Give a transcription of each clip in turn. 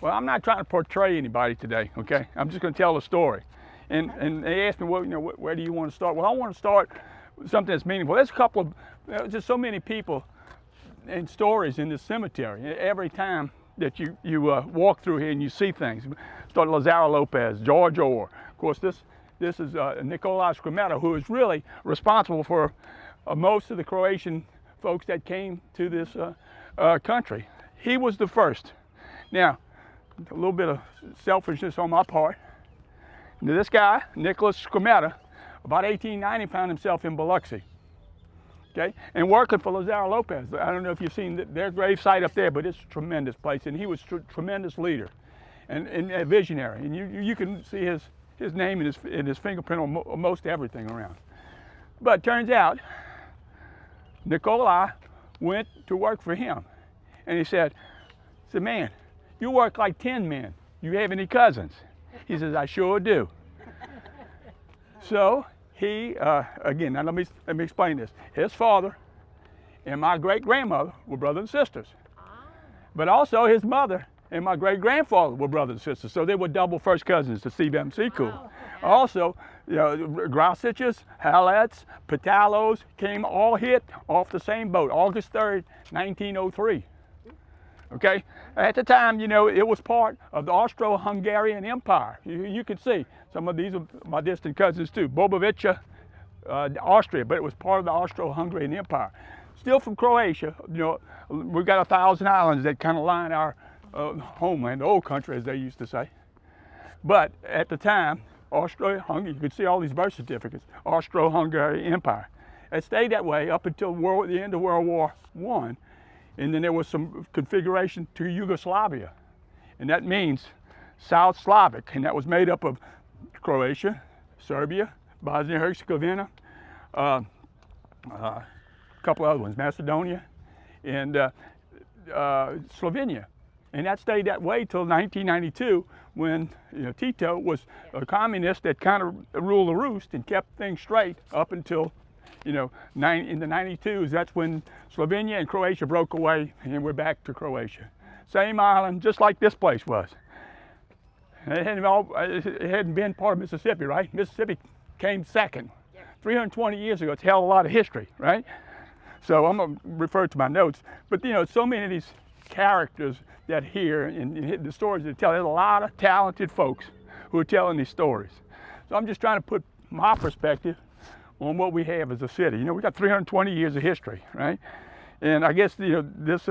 Well, I'm not trying to portray anybody today, okay? I'm just going to tell a story. And they asked me, well, where do you want to start? Well, I want to start with something that's meaningful. There's a couple of, just so many people and stories in this cemetery. Every time that you walk through here and you see things. Start Lazaro Lopez, George Orr. Of course, this is Nikolai Skrmeta, who is really responsible for most of the Croatian folks that came to this country. He was the first. Now, a little bit of selfishness on my part. Now, this guy, Nicholas Skrmeta, about 1890 found himself in Biloxi, okay, and working for Lazaro Lopez. I don't know if you've seen their gravesite up there, but it's a tremendous place, and he was a tremendous leader and a visionary, and you can see his name and his fingerprint on most everything around. But turns out, Nikolai went to work for him, and he said, man, you work like 10 men. You have any cousins? He says, I sure do. So he, again, now let me explain this. His father and my great-grandmother were brothers and sisters. But also his mother and my great-grandfather were brothers and sisters. So they were double first cousins to Securo. Wow. Also, Grausiches, Halets, Patalos came all hit off the same boat, August 3rd, 1903. Okay, at the time, it was part of the Austro-Hungarian Empire. You can see some of these are my distant cousins too. Bobovica, Austria, but it was part of the Austro-Hungarian Empire. Still from Croatia, we've got 1,000 islands that kind of line our homeland, the old country, as they used to say. But at the time, Austro-Hungary, you could see all these birth certificates, Austro-Hungarian Empire. It stayed that way up until the end of World War I. And then there was some configuration to Yugoslavia, and that means South Slavic, and that was made up of Croatia, Serbia, Bosnia-Herzegovina, a couple other ones, Macedonia, and Slovenia. And that stayed that way till 1992, when Tito was a communist that kind of ruled the roost and kept things straight up until in the 92s. That's when Slovenia and Croatia broke away, and we're back to Croatia. Same island, just like this place was. It hadn't been part of Mississippi, right? Mississippi came second. 320 years ago. It's a hell of a lot of history, right? So I'm going to refer to my notes. But so many of these characters that hear and the stories that tell, there's a lot of talented folks who are telling these stories. So I'm just trying to put my perspective on what we have as a city. We got 320 years of history, right? And I guess this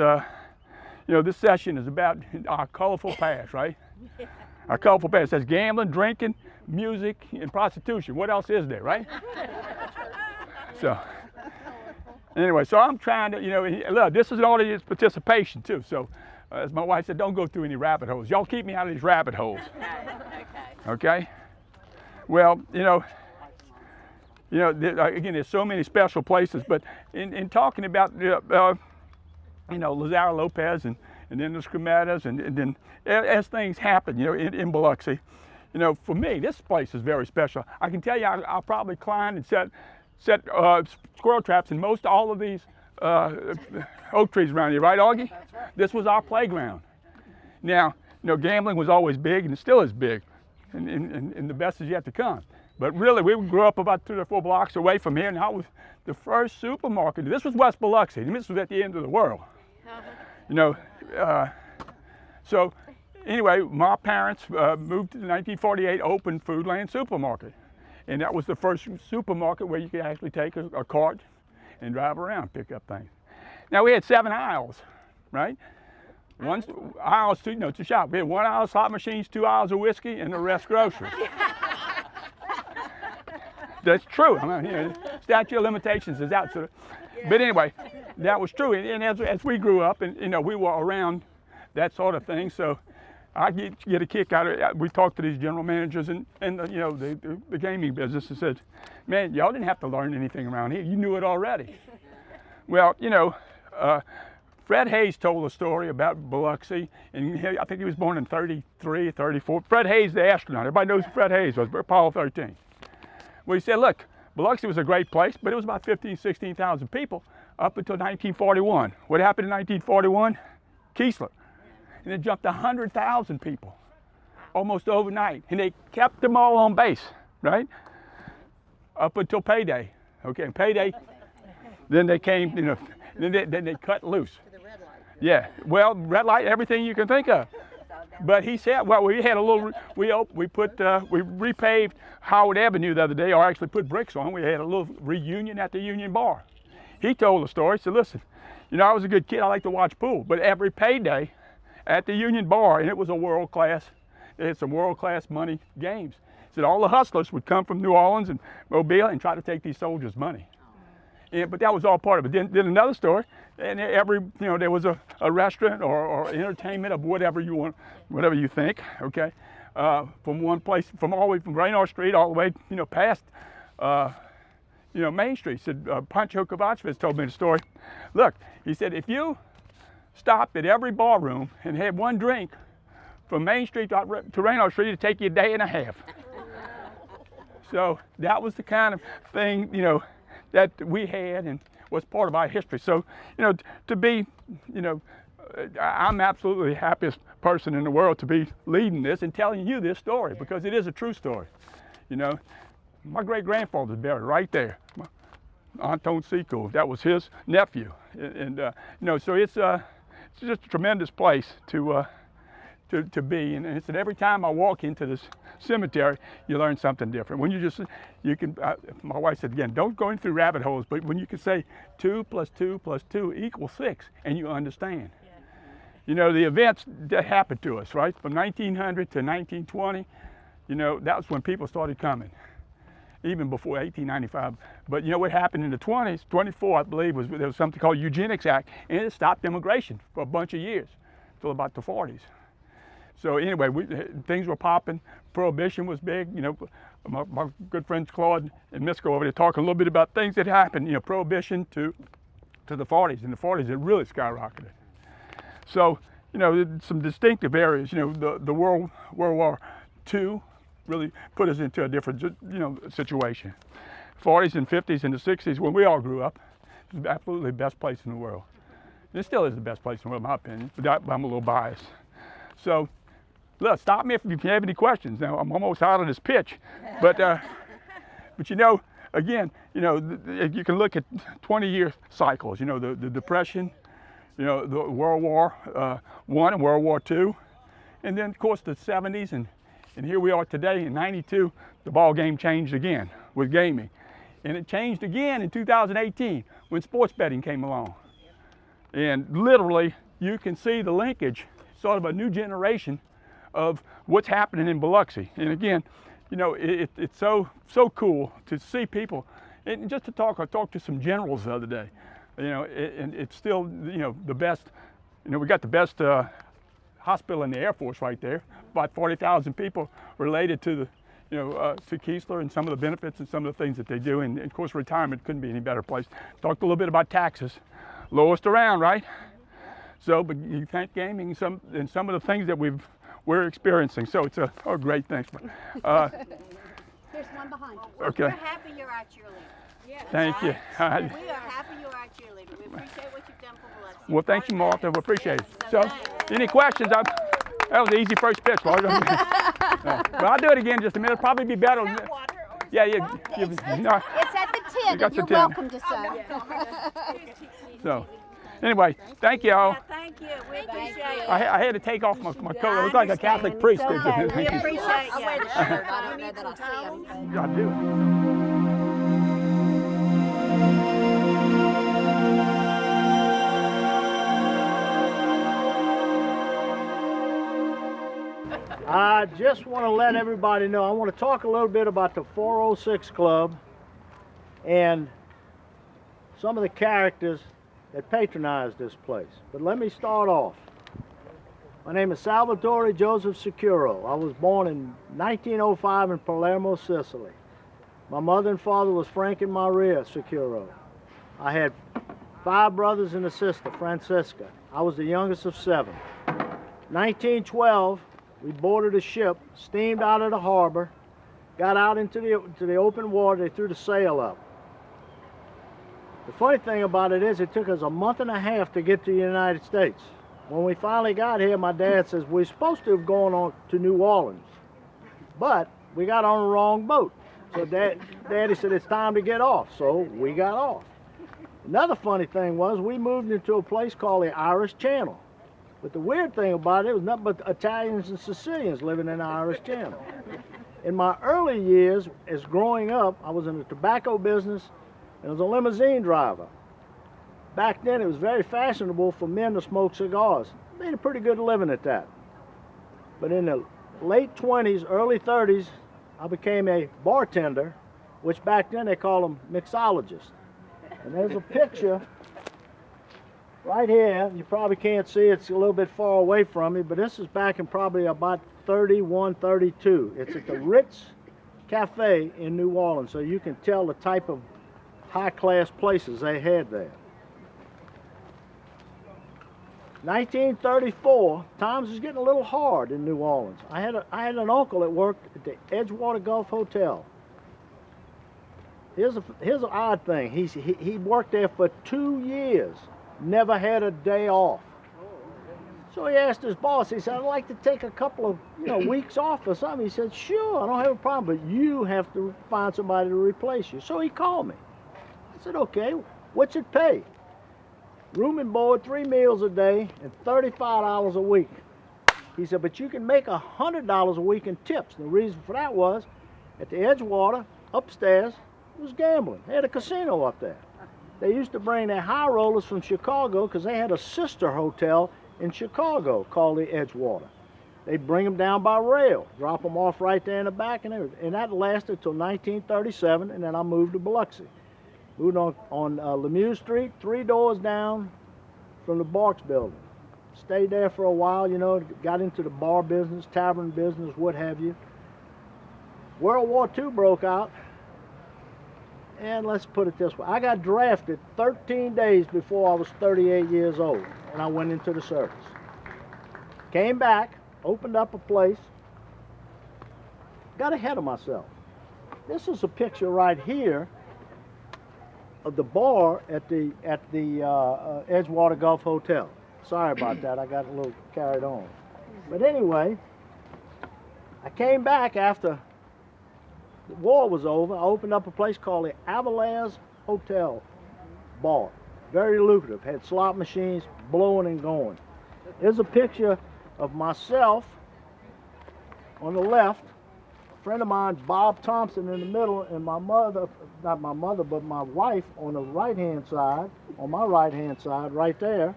session is about our colorful past, right? Yeah. Our colorful past. That's gambling, drinking, music, and prostitution. What else is there, right? So anyway, so I'm trying to, look, this is an audience participation too. So as my wife said, don't go through any rabbit holes. Y'all keep me out of these rabbit holes. Okay? Well, again, there's so many special places, but in talking about, Lazaro Lopez and then the Skrmetas, and then as things happen, in Biloxi, for me, this place is very special. I can tell you, I'll probably climb and set squirrel traps in all of these oak trees around here, right, Augie? That's right. This was our playground. Now, gambling was always big, and it still is big, and the best is yet to come. But really, we grew up about 3 or 4 blocks away from here, and that was the first supermarket. This was West Biloxi. This was at the end of the world. So anyway, my parents moved to the 1948 open Foodland supermarket. And that was the first supermarket where you could actually take a cart and drive around, pick up things. Now, we had 7 aisles, right? One aisle to shop. We had 1 aisle slot machines, 2 aisles of whiskey, and the rest groceries. That's true. Statute of limitations is out. So, but anyway, that was true. And as we grew up, and we were around that sort of thing. So I get a kick out of it. We talked to these general managers and the gaming business, and said, "Man, y'all didn't have to learn anything around here. You knew it already." Well, Fred Hayes told a story about Biloxi, and I think he was born in 33, 34. Fred Hayes, the astronaut. Everybody knows who Fred Hayes was, Apollo 13. Well, he said, look, Biloxi was a great place, but it was about 15,000, 16,000 people up until 1941. What happened in 1941? Keesler. and it jumped 100,000 people almost overnight. And they kept them all on base, right? Up until payday. Okay, and payday, then they came, you know, then they cut loose. To the red light. Yeah, well, red light, everything you can think of. But he said, well, we had a little, we repaved Howard Avenue the other day, or actually put bricks on. We had a little reunion at the Union Bar. He told the story. He said, listen, you know, I was a good kid. I like to watch pool. But every payday at the Union Bar, and it was a world-class, they had some world-class money games. He said all the hustlers would come from New Orleans and Mobile and try to take these soldiers' money. But that was all part of it. Then another story, and there was a restaurant or entertainment of whatever you want, whatever you think, okay? From one place, from all the way from Raynor Street all the way, past, Main Street. He said, Pancho Cavachvez told me the story. Look, he said, if you stopped at every bar room and had one drink from Main Street to Raynor Street, it'd take you a day and a half. So that was the kind of thing, that we had and was part of our history. So, to be, I'm absolutely the happiest person in the world to be leading this and telling you this story because it is a true story. My great-grandfather's buried right there, Anton Securo. That was his nephew. And so it's just a tremendous place to be. And it's that every time I walk into this cemetery, you learn something different. When my wife said again, don't go in through rabbit holes, but when you can say 2 + 2 + 2 = 6, and you understand. Yeah. The events that happened to us, right? From 1900 to 1920, that was when people started coming, even before 1895. But what happened in the 20s, 24, I believe, there was something called Eugenics Act, and it stopped immigration for a bunch of years, until about the 40s. So anyway, things were popping. Prohibition was big. My good friends Claude and Misco over there talking a little bit about things that happened. Prohibition to the 40s. In the 40s, it really skyrocketed. So some distinctive areas. The World War II really put us into a different situation. 40s and 50s and the 60s, when we all grew up, it was absolutely the best place in the world. And it still is the best place in the world, in my opinion. But I'm a little biased. So. Look, stop me if you have any questions. Now, I'm almost out of this pitch, but again, you can look at 20-year cycles. The Depression, the World War I and World War II, and then of course the 70s, and here we are today in '92. The ball game changed again with gaming, and it changed again in 2018 when sports betting came along, and literally you can see the linkage, sort of a new generation of what's happening in Biloxi. And again, it's so cool to see people, and just to talk. I talked to some generals the other day. And it's still the best. We got the best hospital in the Air Force right there. About 40,000 people related to to Keesler and some of the benefits and some of the things that they do. And of course, retirement couldn't be any better place. Talked a little bit about taxes, lowest around, right? So, but you can't gaming and some of the things that we're experiencing. So it's a great thing. There's one behind. Okay. We're happy you're our cheerleader. Yes. Thank you. We are happy you're our cheerleader. We appreciate what you've done for Biloxi. Well, thank you, Martha. We appreciate it. So, thanks. any questions? That was an easy first pitch, Lord. But I'll do it again in just a minute. Probably be better. Yeah. It's at the tip. got You're the tip. welcome to say. So, anyway, thank you all. Yeah, thank you. We appreciate it. I had to take off my coat. I look like a Catholic priest. We appreciate I you. wear the shirt. I don't know that I'll see him. I do. I just want to let everybody know, I want to talk a little bit about the 406 Club and some of the characters that patronize this place. But let me start off. My name is Salvatore Joseph Securo. I was born in 1905 in Palermo, Sicily. My mother and father was Frank and Maria Securo. I had 5 brothers and a sister, Francisca. I was the youngest of 7. 1912, we boarded a ship, steamed out of the harbor, got out into the open water. They threw the sail up. The funny thing about it is it took us a month and a half to get to the United States. When we finally got here, my dad says, we're supposed to have gone on to New Orleans, but we got on the wrong boat. So Daddy said, it's time to get off. So we got off. Another funny thing was we moved into a place called the Irish Channel. But the weird thing about it was nothing but Italians and Sicilians living in the Irish Channel. In my early years, as growing up, I was in the tobacco business and I was a limousine driver. Back then, it was very fashionable for men to smoke cigars. Made a pretty good living at that. But in the late 20s, early 30s, I became a bartender, which back then they called them mixologists. And there's a picture right here. You probably can't see it. It's a little bit far away from me, but this is back in probably about 31, 32. It's at the Ritz Cafe in New Orleans, so you can tell the type of high-class places they had there. 1934, times was getting a little hard in New Orleans. I had an uncle that worked at the Edgewater Gulf Hotel. Here's an odd thing. He worked there for 2 years, never had a day off. So he asked his boss, he said, I'd like to take a couple of weeks off or something. He said, sure, I don't have a problem, but you have to find somebody to replace you. So he called me. I said, okay, what's it pay? Room and board, 3 meals a day, and $35 a week. He said, but you can make $100 a week in tips. And the reason for that was, at the Edgewater, upstairs, was gambling. They had a casino up there. They used to bring their high rollers from Chicago because they had a sister hotel in Chicago called the Edgewater. They'd bring them down by rail, drop them off right there in the back and everything. And that lasted till 1937, and then I moved to Biloxi. Moved on Lemieux Street, 3 doors down from the Barks building. Stayed there for a while, got into the bar business, tavern business, what have you. World War II broke out, and let's put it this way. I got drafted 13 days before I was 38 years old, and I went into the service. Came back, opened up a place, got ahead of myself. This is a picture right here of the bar at the Edgewater Gulf Hotel. Sorry about that, I got a little carried on. But anyway, I came back after the war was over. I opened up a place called the Avalaz Hotel Bar. Very lucrative, had slot machines blowing and going. Here's a picture of myself on the left, a friend of mine, Bob Thompson, in the middle, and my mother, not my mother, but my wife on the right-hand side, on my right-hand side, right there.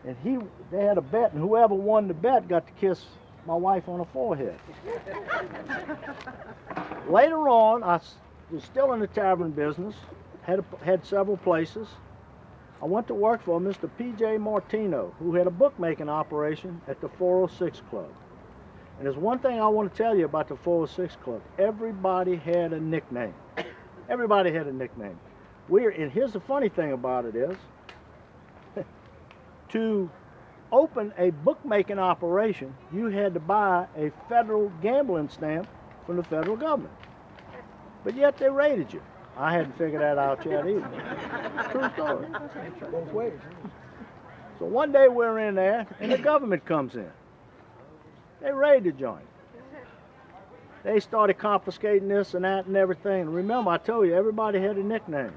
And they had a bet, and whoever won the bet got to kiss my wife on the forehead. Later on, I was still in the tavern business, had several places. I went to work for Mr. P.J. Martino, who had a bookmaking operation at the 406 Club. And there's one thing I want to tell you about the 406 Club. Everybody had a nickname. Everybody had a nickname. And here's the funny thing about it is, to open a bookmaking operation, you had to buy a federal gambling stamp from the federal government. But yet they raided you. I hadn't figured that out yet either. True story. Both ways. So one day we're in there and the government comes in. They raid the joint. They started confiscating this and that and everything. Remember, I told you, everybody had a nickname.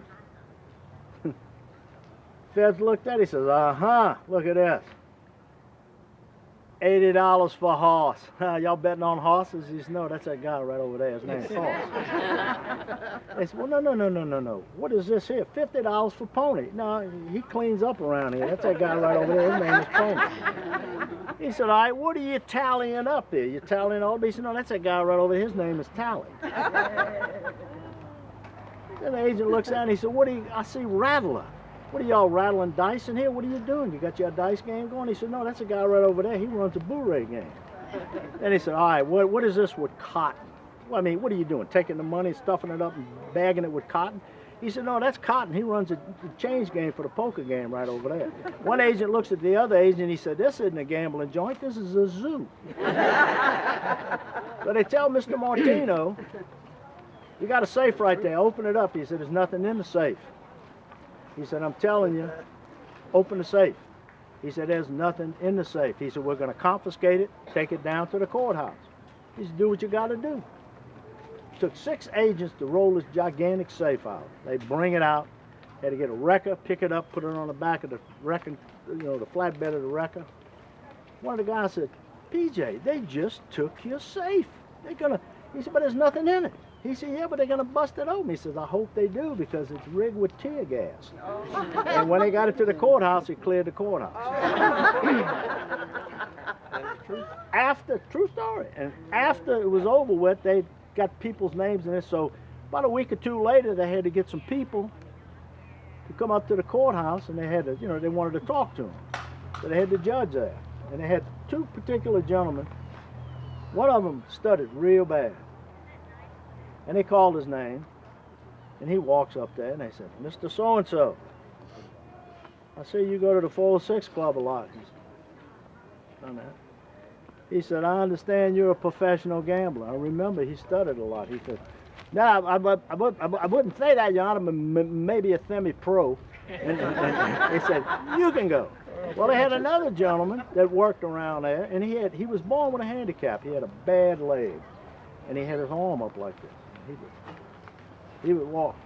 Feds looked at it, he says, look at this. $80 for a horse. Y'all betting on horses? He said, no, that's that guy right over there. His name's Horse. They said, well, no. What is this here? $50 for pony. No, he cleans up around here. That's that guy right over there. His name is Pony. He said, all right, what are you tallying up there? You tallying all? He said, no, that's that guy right over there. His name is Tally. Then the agent looks at him and he said, what do you, I see Rattler. What are y'all rattling dice in here? What are you doing? You got your dice game going? He said, no, that's a guy right over there. He runs a Blu-ray game. Then he said, all right, what is this with cotton? Well, I mean, what are you doing? Taking the money, stuffing it up and bagging it with cotton? He said, no, that's cotton. He runs a change game for the poker game right over there. One agent looks at the other agent and he said, this isn't a gambling joint, this is a zoo. So they tell Mr. Martino, you got a safe right there, open it up. He said, there's nothing in the safe. He said, I'm telling you, open the safe. He said, there's nothing in the safe. He said, we're going to confiscate it, take it down to the courthouse. He said, do what you got to do. It took 6 agents to roll this gigantic safe out. They bring it out, had to get a wrecker, pick it up, put it on the back of the wrecker, you know, the flatbed of the wrecker. One of the guys said, PJ, they just took your safe. They're gonna, he said, but there's nothing in it. He said, yeah, but they're gonna bust it open. He says, I hope they do because it's rigged with tear gas. And when they got it to the courthouse, it cleared the courthouse. True story. And after it was over with, they got people's names in it. So about a week or 2 later, they had to get some people to come up to the courthouse, and they had to, you know, they wanted to talk to them. So they had the judge there. And they had 2 particular gentlemen. One of them stuttered real bad. And they called his name, and he walks up there, and they said, Mr. So-and-so, I see you go to the 406 Club a lot. He said, done that. He said, I understand you're a professional gambler. I remember he stuttered a lot. He said, no, I wouldn't say that, Your Honor, maybe a semi-pro. And he said, you can go. Well, they had another gentleman that worked around there, and he was born with a handicap. He had a bad leg, and he had his arm up like this. He would walk,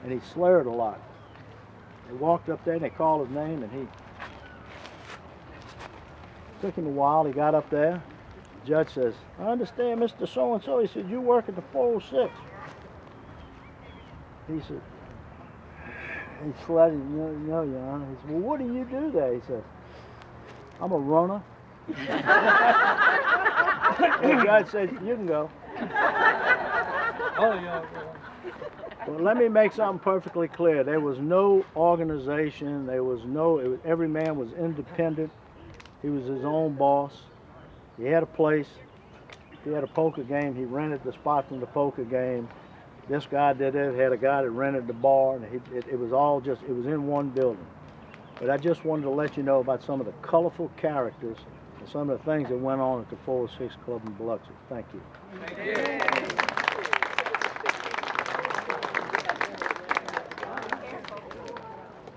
and he slurred a lot. They walked up there, and they called his name, and he took him a while. He got up there. The judge says, I understand, Mr. So-and-so. He said, you work at the 406. He said, he slid, Your Honor. He said, well, what do you do there? He says, I'm a runner. The judge says, you can go. Oh, yeah. Well, let me make something perfectly clear. There was no organization. There was no, every man was independent. He was his own boss. He had a place. If he had a poker game, he rented the spot from the poker game. This guy did it, had a guy that rented the bar, and it was all just, it was in one building. But I just wanted to let you know about some of the colorful characters and some of the things that went on at the 406 Club in Biloxi. Thank you. Thank you.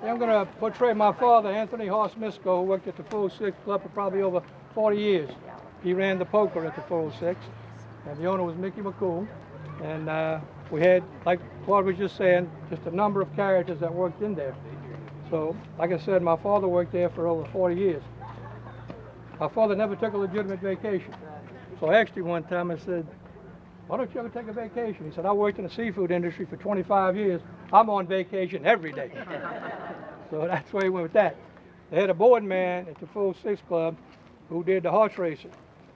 I'm going to portray my father, Anthony Hoss Misco, who worked at the 406 Club for probably over 40 years. He ran the poker at the 406, and the owner was Mickey McCool. And we had, like Claude was just saying, just a number of characters that worked in there. So, like I said, my father worked there for over 40 years. My father never took a legitimate vacation. So actually one time I said, why don't you ever take a vacation? He said, I worked in the seafood industry for 25 years. I'm on vacation every day. So that's where he went with that. They had a board man at the 406 Club who did the horse racing.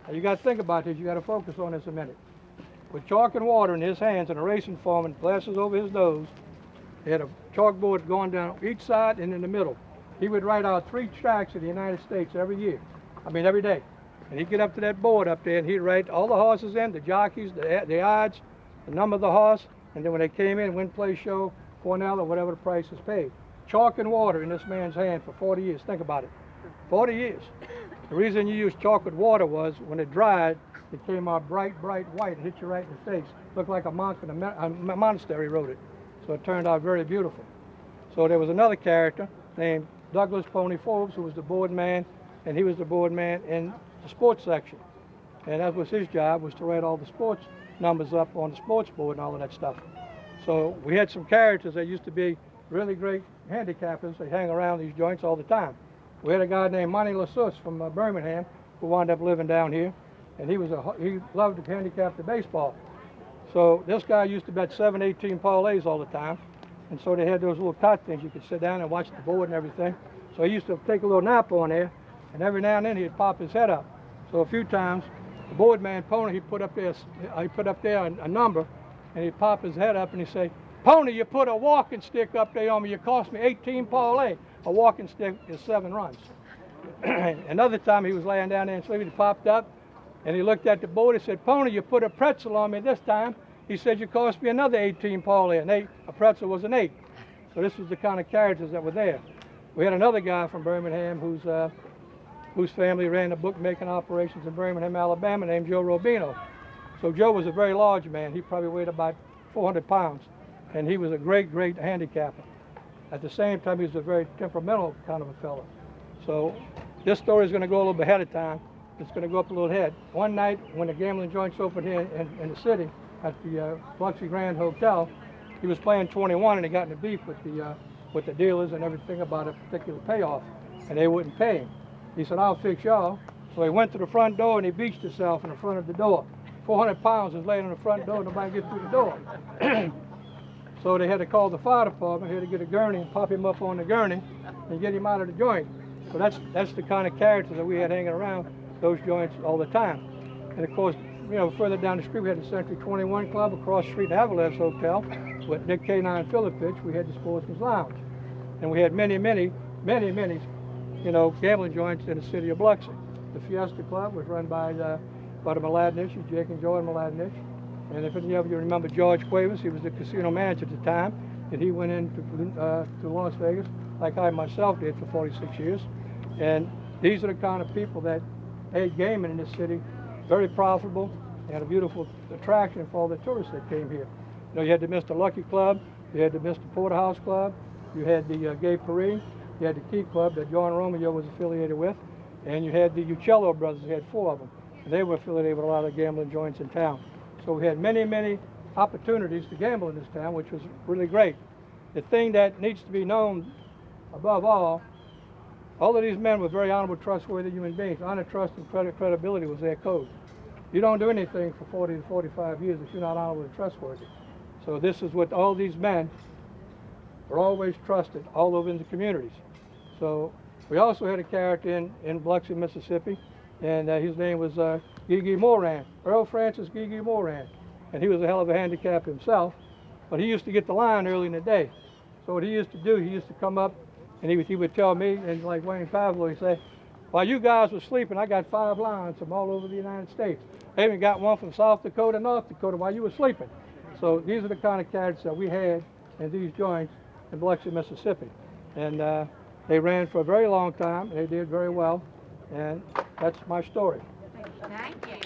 Now you got to think about this. You got to focus on this a minute. With chalk and water in his hands and a racing form and glasses over his nose, he had a chalkboard going down each side and in the middle. He would write out 3 tracks in the United States every day. And he'd get up to that board up there and he'd write all the horses in, the jockeys, the odds, the number of the horse, and then when they came in, win, play, show, Cornell, or whatever the price is paid. Chalk and water in this man's hand for 40 years. Think about it. 40 years. The reason you used chalk with water was when it dried, it came out bright, bright white and hit you right in the face. Looked like a monk in a monastery wrote it. So it turned out very beautiful. So there was another character named Douglas Pony Forbes, who was the board man, and he was the board man in the sports section. And that was his job, was to write all the sports numbers up on the sports board and all of that stuff. So we had some characters that used to be really great handicappers. They hang around these joints all the time. We had a guy named Monty Lassus from Birmingham who wound up living down here, and he loved to handicap the baseball. So this guy used to bet 7-18 parlays all the time, and so they had those little cot things you could sit down and watch the board and everything. So he used to take a little nap on there, and every now and then he'd pop his head up. So a few times, the board man Pony, he put up there a number, and he'd pop his head up and he'd say, Pony, you put a walking stick up there on me, you cost me 18 parlay. A walking stick is 7 runs. Another time he was laying down there and sleeping, he popped up and he looked at the board and said, Pony, you put a pretzel on me this time. He said, you cost me another 18 parlay. A pretzel was an 8. So this was the kind of characters that were there. We had another guy from Birmingham whose family ran the bookmaking operations in Birmingham, Alabama, named Joe Robino. So Joe was a very large man. He probably weighed about 400 pounds. And he was a great, great handicapper. At the same time, he was a very temperamental kind of a fellow. So this story is going to go a little bit ahead of time. It's going to go up a little ahead. One night when the gambling joints opened here in the city at the Biloxi Grand Hotel, he was playing 21 and he got in a beef with the dealers and everything about a particular payoff, and they wouldn't pay him. He said, "I'll fix y'all." So he went to the front door and he beached himself in the front of the door. 400 pounds was laying on the front door, nobody could get through the door. So they had to call the fire department, had to get a gurney and pop him up on the gurney and get him out of the joint. So that's the kind of character that we had hanging around those joints all the time. And of course, you know, further down the street we had the Century 21 Club, across the street the Montrose Hotel with Dick K9 Philippich. We had the Sportsman's Lounge. And we had many, you know, gambling joints in the city of Biloxi. The Fiesta Club was run by the Mladenish, Jake and Joy Mladenish. And if any of you remember George Cuevas, he was the casino manager at the time, and he went into to Las Vegas, like I myself did for 46 years. And these are the kind of people that made gaming in this city very profitable and a beautiful attraction for all the tourists that came here. You know, you had the Mr. Lucky Club, you had the Mr. Porterhouse Club, you had the Gay Paris, you had the Key Club that John Romeo was affiliated with, and you had the Uccello brothers. You had 4 of them. And they were affiliated with a lot of gambling joints in town. So we had many opportunities to gamble in this town, which was really great. The thing that needs to be known above all of these men were very honorable, trustworthy human beings. Honor, trust, and credibility was their code. You don't do anything for 40 to 45 years if you're not honorable and trustworthy. So this is what all these men were always trusted all over in the communities. So we also had a character in Biloxi, Mississippi, and his name was Gigi Moran, Earl Francis Gigi Moran. And he was a hell of a handicap himself, but he used to get the line early in the day. So what he used to do, he used to come up and he would tell me, and like Wayne Pavlo, he'd say, "While you guys were sleeping, I got 5 lines from all over the United States. I even got one from South Dakota, North Dakota, while you were sleeping." So these are the kind of characters that we had in these joints in Biloxi, Mississippi. And they ran for a very long time, and they did very well. And that's my story. Thank you.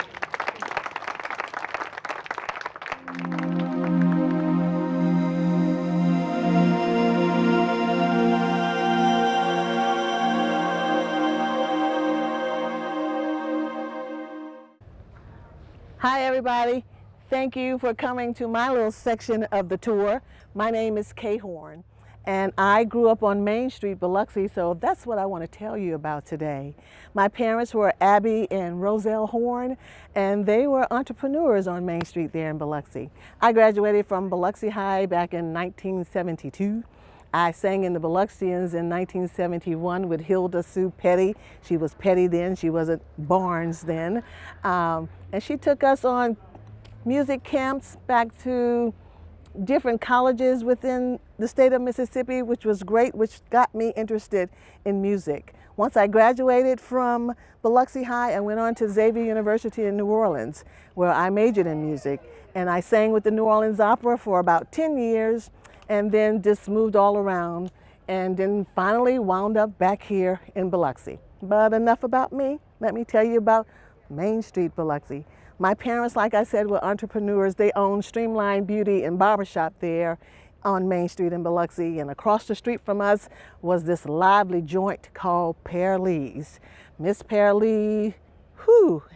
Hi everybody, thank you for coming to my little section of the tour. My name is Kay Horn and I grew up on Main Street, Biloxi, so that's what I want to tell you about today. My parents were Abby and Roselle Horn, and they were entrepreneurs on Main Street there in Biloxi. I graduated from Biloxi High back in 1972. I sang in the Biloxians in 1971 with Hilda Sue Petty. She was Petty then, she wasn't Barnes then. And she took us on music camps back to different colleges within the state of Mississippi, which was great, which got me interested in music. Once I graduated from Biloxi High, I went on to Xavier University in New Orleans, where I majored in music. And I sang with the New Orleans Opera for about 10 years, and then just moved all around, and then finally wound up back here in Biloxi. But enough about me. Let me tell you about Main Street, Biloxi. My parents, like I said, were entrepreneurs. They owned Streamline Beauty and Barbershop there on Main Street in Biloxi, and across the street from us was this lively joint called Pearlie's. Miss Pearlie,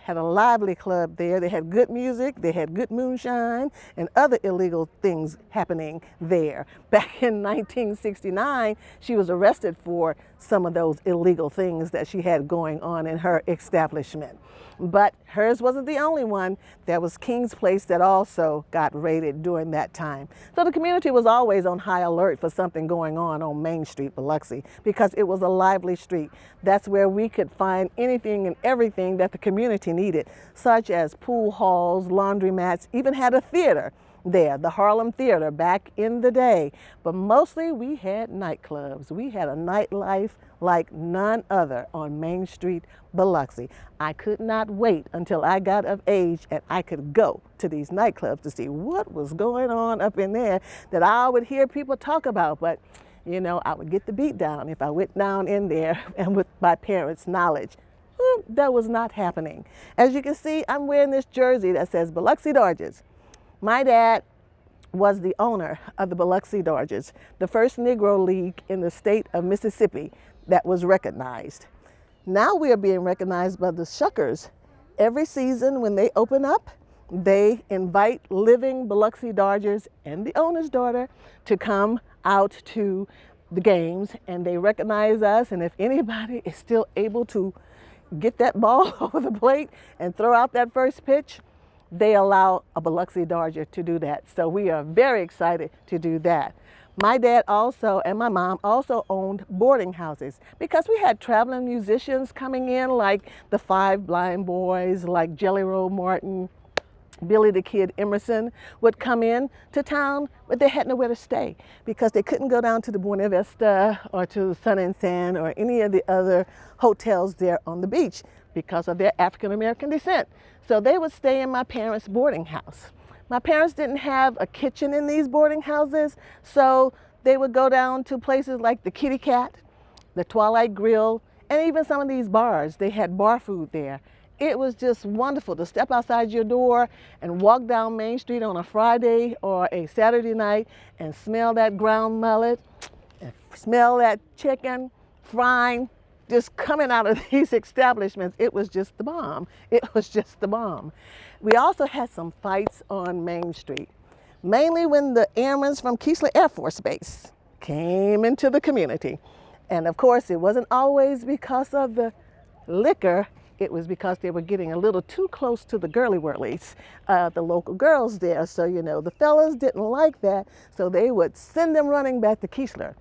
had a lively club there. They had good music, they had good moonshine, and other illegal things happening there. Back in 1969, she was arrested for some of those illegal things that she had going on in her establishment. But hers wasn't the only one. There was King's Place that also got raided during that time. So the community was always on high alert for something going on Main Street, Biloxi, because it was a lively street. That's where we could find anything and everything that the community needed, such as pool halls, laundromats, even had a theater there, the Harlem Theater back in the day. But mostly we had nightclubs. We had a nightlife like none other on Main Street, Biloxi. I could not wait until I got of age and I could go to these nightclubs to see what was going on up in there that I would hear people talk about. But you know, I would get the beat down if I went down in there and with my parents' knowledge. That was not happening. As you can see, I'm wearing this jersey that says Biloxi Dodgers. My dad was the owner of the Biloxi Dodgers, the first Negro league in the state of Mississippi that was recognized. Now we are being recognized by the Shuckers. Every season when they open up, they invite living Biloxi Dodgers and the owner's daughter to come out to the games, and they recognize us, and if anybody is still able to get that ball over the plate and throw out that first pitch, they allow a Biloxi Dodger to do that. So we are very excited to do that. My dad also and my mom also owned boarding houses because we had traveling musicians coming in, like the Five Blind Boys, like Jelly Roll Morton, Billy the Kid Emerson would come in to town, but they had nowhere to stay because they couldn't go down to the Buena Vista or to Sun and Sand or any of the other hotels there on the beach because of their African American descent. So they would stay in my parents' boarding house. My parents didn't have a kitchen in these boarding houses, so they would go down to places like the Kitty Cat, the Twilight Grill, and even some of these bars. They had bar food there. It was just wonderful to step outside your door and walk down Main Street on a Friday or a Saturday night and smell that ground mullet, and smell that chicken frying just coming out of these establishments. It was just the bomb. It was just the bomb. We also had some fights on Main Street, mainly when the airmen from Keesler Air Force Base came into the community. And of course, it wasn't always because of the liquor. It was because they were getting a little too close to the girly whirlies, the local girls there. So, you know, the fellas didn't like that, so they would send them running back to Keesler.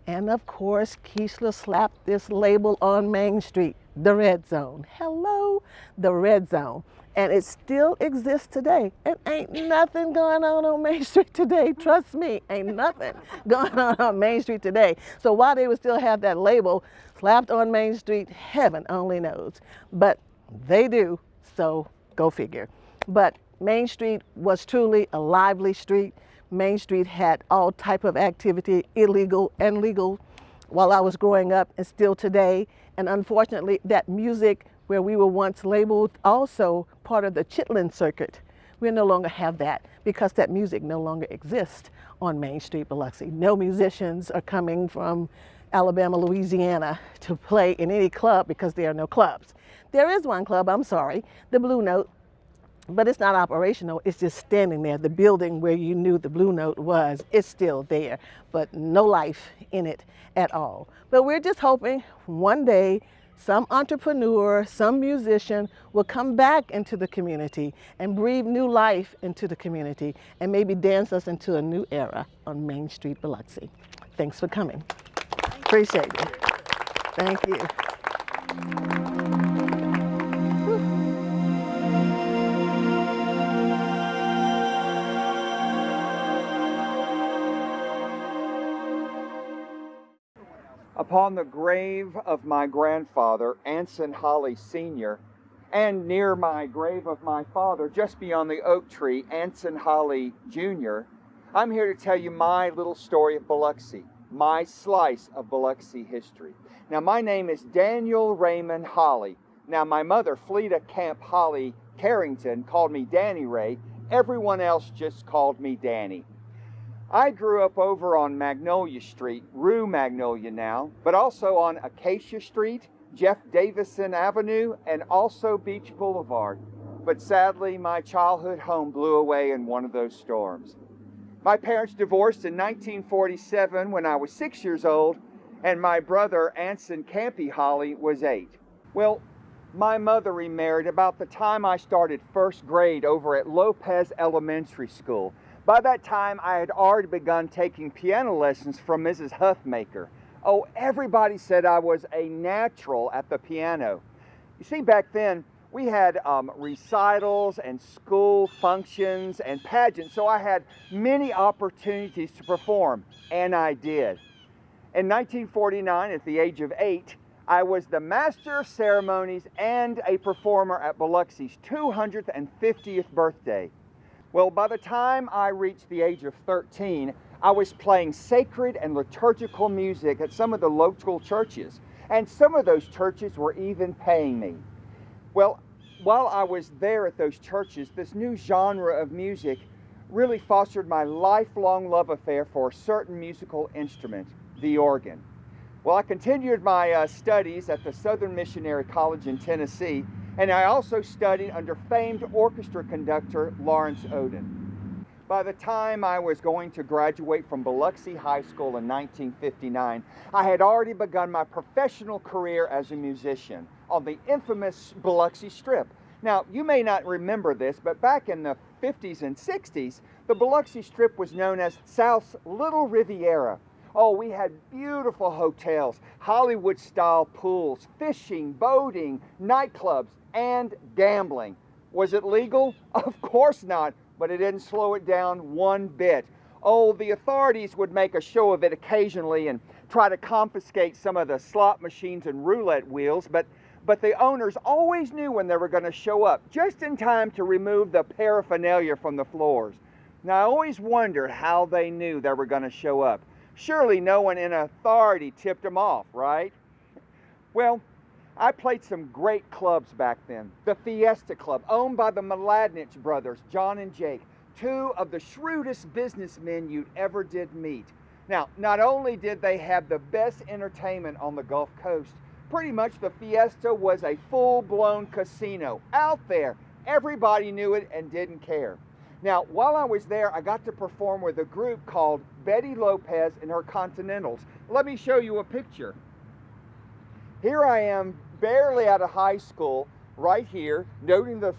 And of course, Keesler slapped this label on Main Street, the Red Zone. Hello, the Red Zone. And it still exists today. And ain't nothing going on Main Street today. Trust me, ain't nothing going on Main Street today. So why they would still have that label slapped on Main Street, heaven only knows. But they do, so go figure. But Main Street was truly a lively street. Main Street had all type of activity, illegal and legal, while I was growing up and still today. And unfortunately, that music where we were once labeled also part of the Chitlin circuit, we no longer have that because that music no longer exists on Main Street, Biloxi. No musicians are coming from Alabama, Louisiana to play in any club because there are no clubs. There is one club, I'm sorry, the Blue Note, but it's not operational. It's just standing there. The building where you knew the Blue Note was, it's still there, but no life in it at all. But we're just hoping one day some entrepreneur, some musician will come back into the community and breathe new life into the community and maybe dance us into a new era on Main Street, Biloxi. Thanks for coming. Appreciate it. Thank you. Upon the grave of my grandfather, Anson Holly Sr., and near my grave of my father, just beyond the oak tree, Anson Holly Jr., I'm here to tell you my little story of Biloxi, my slice of Biloxi history. Now, my name is Daniel Raymond Holly. Now, my mother, Fleda Camp Holly Carrington, called me Danny Ray. Everyone else just called me Danny. I grew up over on Magnolia Street, Rue Magnolia now, but also on Acacia Street, Jeff Davison Avenue, and also Beach Boulevard. But sadly, my childhood home blew away in one of those storms. My parents divorced in 1947 when I was 6 years old, and my brother, Anson Campy Holly, was 8. Well, my mother remarried about the time I started first grade over at Lopez Elementary School. By that time, I had already begun taking piano lessons from Mrs. Huffmaker. Oh, everybody said I was a natural at the piano. You see, back then, we had recitals and school functions and pageants, so I had many opportunities to perform, and I did. In 1949, at the age of 8, I was the Master of Ceremonies and a performer at Biloxi's 250th birthday. Well, by the time I reached the age of 13, I was playing sacred and liturgical music at some of the local churches, and some of those churches were even paying me. Well, while I was there at those churches, this new genre of music really fostered my lifelong love affair for a certain musical instrument, the organ. Well, I continued my studies at the Southern Missionary College in Tennessee, and I also studied under famed orchestra conductor Lawrence Oden. By the time I was going to graduate from Biloxi High School in 1959, I had already begun my professional career as a musician on the infamous Biloxi Strip. Now, you may not remember this, but back in the 50s and 60s, the Biloxi Strip was known as South's Little Riviera. Oh, we had beautiful hotels, Hollywood-style pools, fishing, boating, nightclubs, and gambling. Was it legal? Of course not, but it didn't slow it down one bit. Oh, the authorities would make a show of it occasionally and try to confiscate some of the slot machines and roulette wheels, but the owners always knew when they were going to show up, just in time to remove the paraphernalia from the floors. Now, I always wondered how they knew they were going to show up. Surely no one in authority tipped them off, right? Well, I played some great clubs back then. The Fiesta Club, owned by the Mladinich brothers, John and Jake, two of the shrewdest businessmen you'd ever did meet. Now, not only did they have the best entertainment on the Gulf Coast, pretty much the Fiesta was a full-blown casino out there. Everybody knew it and didn't care. Now, while I was there, I got to perform with a group called Betty Lopez and her Continentals. Let me show you a picture. Here I am, barely out of high school, right here, noting the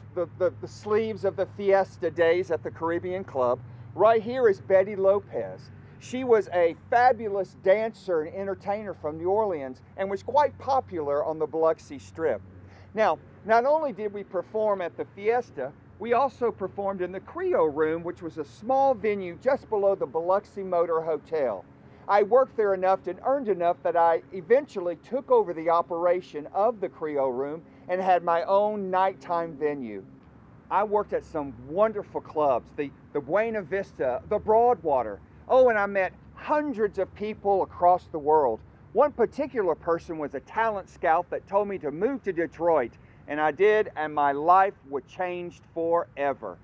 sleeves of the Fiesta days at the Caribbean Club. Right here is Betty Lopez. She was a fabulous dancer and entertainer from New Orleans and was quite popular on the Biloxi Strip. Now, not only did we perform at the Fiesta, we also performed in the Creole Room, which was a small venue just below the Biloxi Motor Hotel. I worked there enough and earned enough that I eventually took over the operation of the Creole Room and had my own nighttime venue. I worked at some wonderful clubs, the Buena Vista, the Broadwater. Oh, and I met hundreds of people across the world. One particular person was a talent scout that told me to move to Detroit, and I did, and my life was changed forever.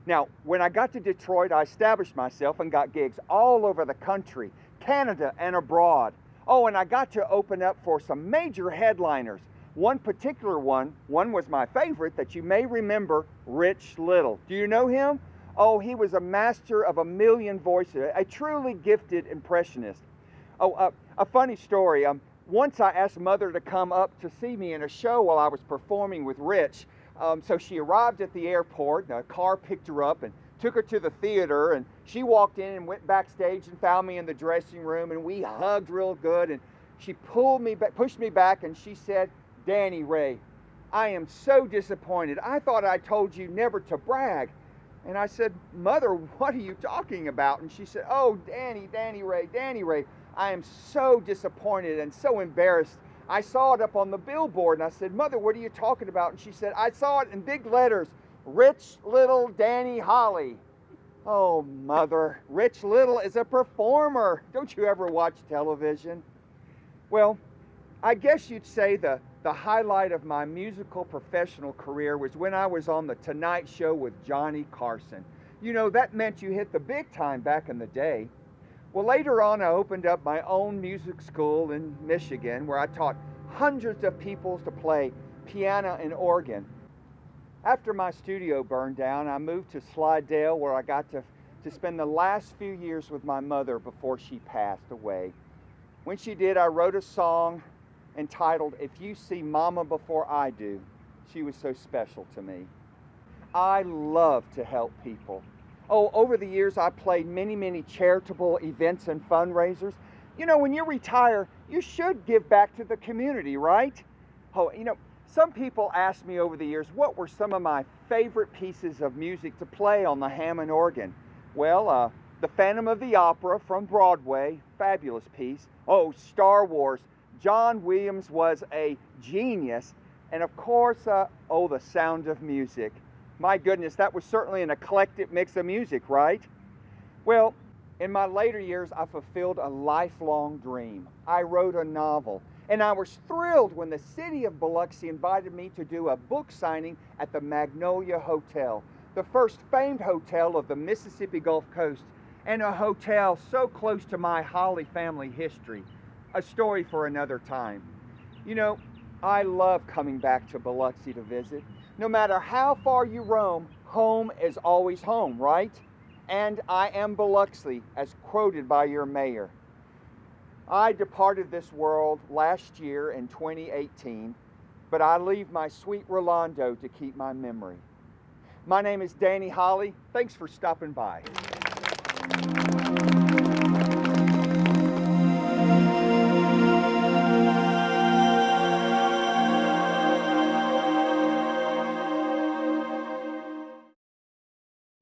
Now, when I got to Detroit, I established myself and got gigs all over the country, Canada and abroad. Oh, and I got to open up for some major headliners. One particular one was my favorite that you may remember, Rich Little. Do you know him? Oh, he was a master of a million voices, a truly gifted impressionist. Oh, a funny story. Once I asked Mother to come up to see me in a show while I was performing with Rich. So she arrived at the airport, and a car picked her up and took her to the theater, and she walked in and went backstage and found me in the dressing room, and we hugged real good, and she pushed me back, and she said, "Danny Ray, I am so disappointed. I thought I told you never to brag." And I said, "Mother, what are you talking about?" And she said, "Oh, Danny Ray, I am so disappointed and so embarrassed. I saw it up on the billboard." And I said, "Mother, what are you talking about?" And she said, "I saw it in big letters, Rich Little Danny Holly." Oh, Mother, Rich Little is a performer. Don't you ever watch television? Well, I guess you'd say the highlight of my musical professional career was when I was on the Tonight Show with Johnny Carson. You know, that meant you hit the big time back in the day. Well, later on, I opened up my own music school in Michigan, where I taught hundreds of people to play piano and organ. After my studio burned down, I moved to Slidell, where I got to spend the last few years with my mother before she passed away. When she did, I wrote a song entitled, "If You See Mama Before I Do." She was so special to me. I love to help people. Oh, over the years, I played many charitable events and fundraisers. You know, when you retire, you should give back to the community, right? Oh, you know, some people asked me over the years, what were some of my favorite pieces of music to play on the Hammond organ? Well, The Phantom of the Opera from Broadway, fabulous piece. Oh, Star Wars. John Williams was a genius. And of course, The Sound of Music. My goodness, that was certainly an eclectic mix of music, right? Well, in my later years, I fulfilled a lifelong dream. I wrote a novel, and I was thrilled when the city of Biloxi invited me to do a book signing at the Magnolia Hotel, the first famed hotel of the Mississippi Gulf Coast, and a hotel so close to my Holly family history. a story for another time. You know, I love coming back to Biloxi to visit. No matter how far you roam, home is always home, right? And I am Biloxi, as quoted by your mayor. I departed this world last year in 2018, but I leave my sweet Rolando to keep my memory. My name is Danny Holly. Thanks for stopping by.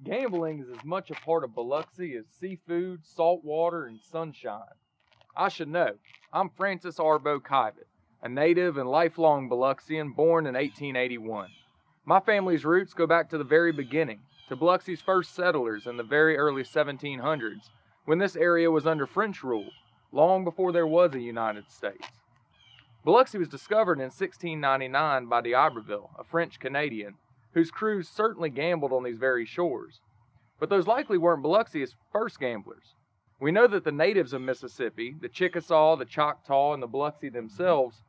Gambling is as much a part of Biloxi as seafood, salt water, and sunshine. I should know. I'm Francis Arbo Kivett, a native and lifelong Biloxian born in 1881. My family's roots go back to the very beginning, to Biloxi's first settlers in the very early 1700s, when this area was under French rule, long before there was a United States. Biloxi was discovered in 1699 by d'Iberville, a French Canadian, whose crews certainly gambled on these very shores. But those likely weren't Biloxi's first gamblers. We know that the natives of Mississippi, the Chickasaw, the Choctaw, and the Biloxi themselves,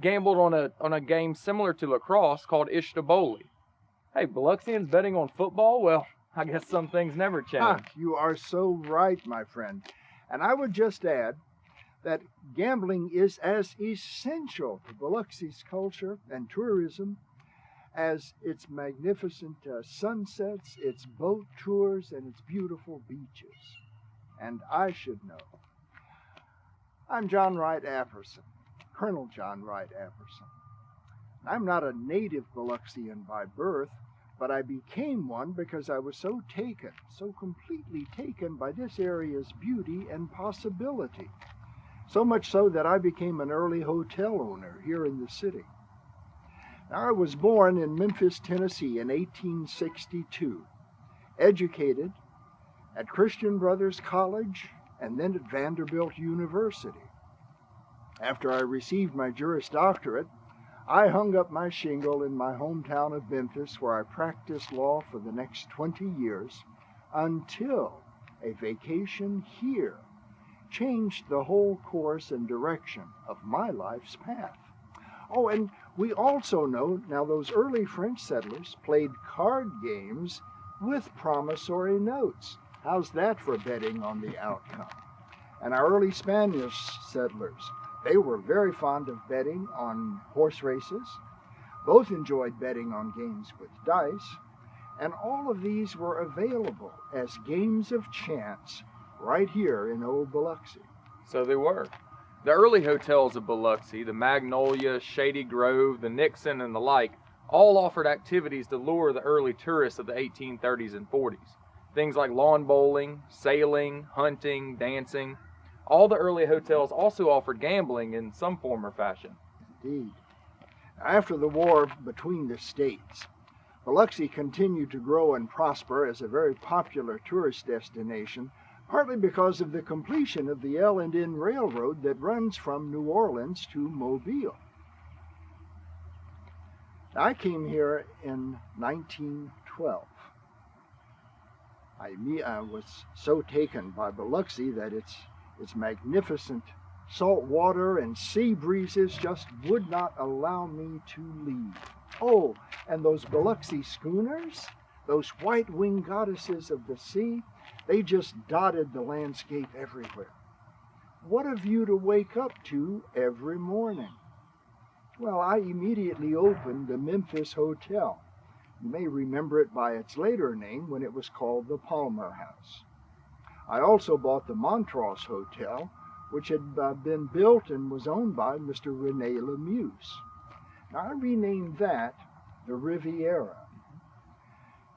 gambled on a game similar to lacrosse called Ishtaboli. Hey, Biloxians betting on football? Well, I guess some things never change. You are so right, my friend. And I would just add that gambling is as essential to Biloxi's culture and tourism as its magnificent sunsets, its boat tours, and its beautiful beaches. And I should know. I'm John Wright Apperson, Colonel John Wright Apperson. I'm not a native Biloxian by birth, but I became one because I was so completely taken by this area's beauty and possibility. So much so that I became an early hotel owner here in the city. Now, I was born in Memphis, Tennessee in 1862, educated at Christian Brothers College and then at Vanderbilt University. After I received my Juris Doctorate, I hung up my shingle in my hometown of Memphis, where I practiced law for the next 20 years until a vacation here changed the whole course and direction of my life's path. Oh, and we also know now those early French settlers played card games with promissory notes. How's that for betting on the outcome? And our early Spanish settlers, they were very fond of betting on horse races. Both enjoyed betting on games with dice. And all of these were available as games of chance right here in Old Biloxi. So they were. The early hotels of Biloxi, the Magnolia, Shady Grove, the Nixon, and the like, all offered activities to lure the early tourists of the 1830s and 40s. Things like lawn bowling, sailing, hunting, dancing. All the early hotels also offered gambling in some form or fashion. Indeed. After the war between the states, Biloxi continued to grow and prosper as a very popular tourist destination, partly because of the completion of the L&N Railroad that runs from New Orleans to Mobile. I came here in 1912. I was so taken by Biloxi that its magnificent salt water and sea breezes just would not allow me to leave. Oh, and those Biloxi schooners, those white-winged goddesses of the sea, they just dotted the landscape everywhere. What a view to wake up to every morning. Well, I immediately opened the Memphis Hotel. You may remember it by its later name when it was called the Palmer House. I also bought the Montrose Hotel, which had been built and was owned by Mr. Rene Lemuse. Now, I renamed that the Riviera.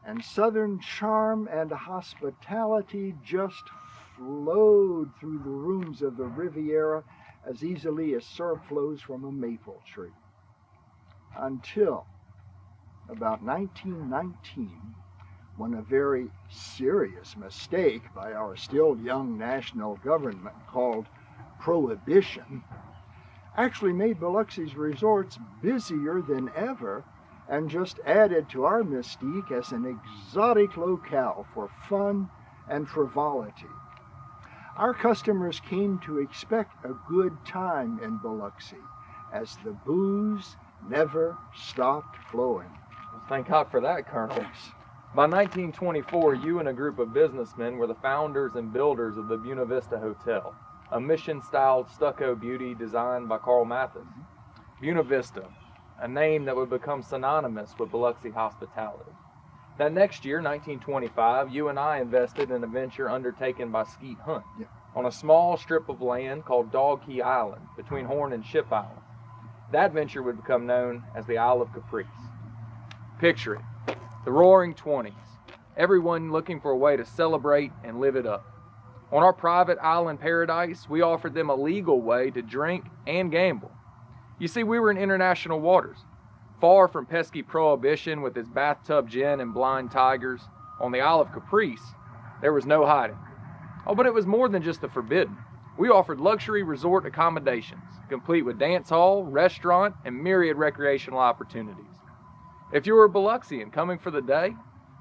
And Southern charm and hospitality just flowed through the rooms of the Riviera as easily as syrup flows from a maple tree. Until about 1919, when a very serious mistake by our still young national government called Prohibition actually made Biloxi's resorts busier than ever and just added to our mystique as an exotic locale for fun and frivolity. our customers came to expect a good time in Biloxi, as the booze never stopped flowing. Well, thank God for that, Colonel. By 1924, you and a group of businessmen were the founders and builders of the Buena Vista Hotel, a mission-styled stucco beauty designed by Carl Mathis. Buena Vista, a name that would become synonymous with Biloxi hospitality. That next year, 1925, you and I invested in a venture undertaken by Skeet Hunt on a small strip of land called Dog Key Island between Horn and Ship Island. That venture would become known as the Isle of Capris. Picture it, the roaring 20s, everyone looking for a way to celebrate and live it up. On our private island paradise, we offered them a legal way to drink and gamble. You see, we were in international waters, far from pesky prohibition with its bathtub gin and blind tigers. On the Isle of Capris, there was no hiding. Oh, but it was more than just the forbidden. We offered luxury resort accommodations, complete with dance hall, restaurant, and myriad recreational opportunities. If you were a Biloxian coming for the day,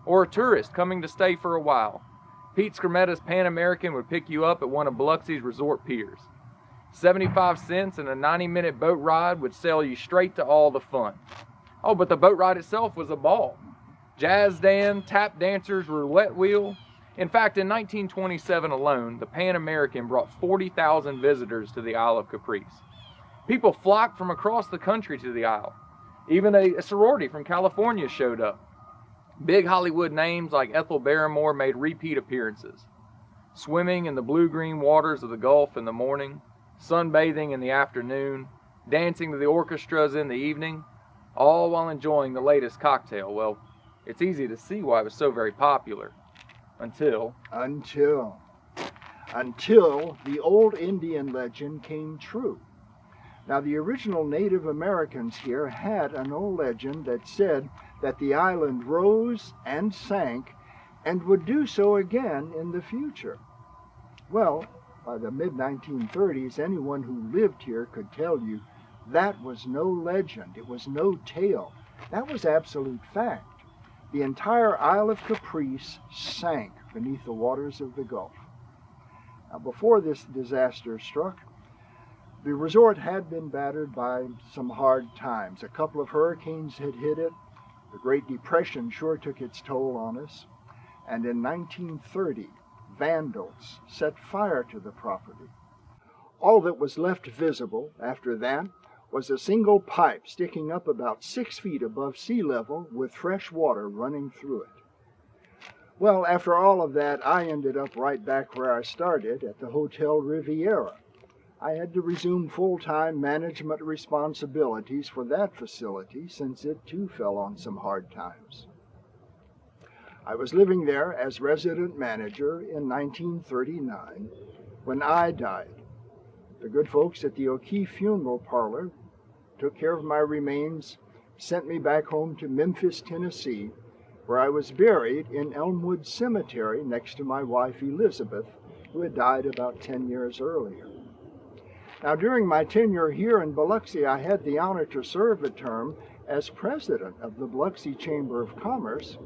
or a tourist coming to stay for a while, Pete Scrametta's Pan American would pick you up at one of Biloxi's resort piers. 75 cents and a 90-minute boat ride would sail you straight to all the fun. Oh, but the boat ride itself was a ball. Jazz band, tap dancers, roulette wheel. In fact, in 1927 alone, the Pan American brought 40,000 visitors to the Isle of Capris. People flocked from across the country to the isle. Even a sorority from California showed up. Big Hollywood names like Ethel Barrymore made repeat appearances. Swimming in the blue-green waters of the Gulf in the morning, sunbathing in the afternoon, dancing to the orchestras in the evening, all while enjoying the latest cocktail. Well, it's easy to see why it was so very popular. Until the old Indian legend came true. Now, the original Native Americans here had an old legend that said that the island rose and sank and would do so again in the future. Well, by the mid-1930s, anyone who lived here could tell you that was no legend, it was no tale. That was absolute fact. The entire Isle of Capris sank beneath the waters of the Gulf. Now, before this disaster struck, the resort had been battered by some hard times. A couple of hurricanes had hit it. The Great Depression sure took its toll on us. And in 1930, vandals set fire to the property. All that was left visible after that was a single pipe sticking up about 6 feet above sea level with fresh water running through it. Well, after all of that, I ended up right back where I started at the Hotel Riviera. I had to resume full-time management responsibilities for that facility since it too fell on some hard times. I was living there as resident manager in 1939 when I died. The good folks at the O'Keefe Funeral Parlor took care of my remains, sent me back home to Memphis, Tennessee, where I was buried in Elmwood Cemetery next to my wife Elizabeth, who had died about 10 years earlier. Now, during my tenure here in Biloxi, I had the honor to serve a term as president of the Biloxi Chamber of Commerce,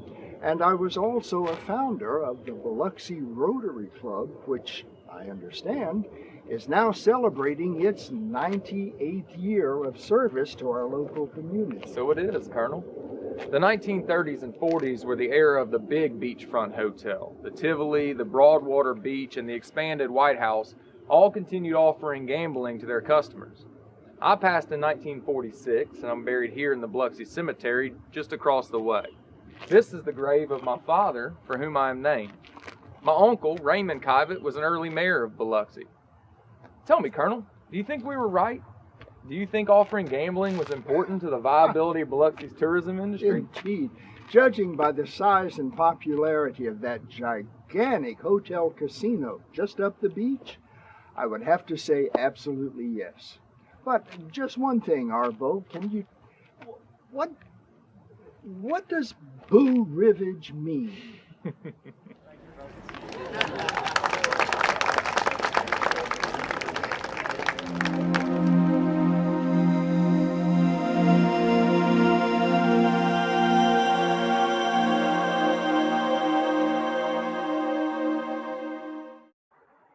and I was also a founder of the Biloxi Rotary Club, which I understand is now celebrating its 98th year of service to our local community. so it is, Colonel. The 1930s and 40s were the era of the big beachfront hotel. The Tivoli, the Broadwater Beach, and the expanded White House all continued offering gambling to their customers. I passed in 1946, and I'm buried here in the Biloxi Cemetery just across the way. This is the grave of my father, for whom I am named. My uncle, Raymond Kivett, was an early mayor of Biloxi. Tell me, Colonel, do you think we were right? Do you think offering gambling was important to the viability of Biloxi's tourism industry? Indeed. Judging by the size and popularity of that gigantic hotel casino just up the beach, I would have to say absolutely yes. But just one thing, Arbo, what does boo rivage mean?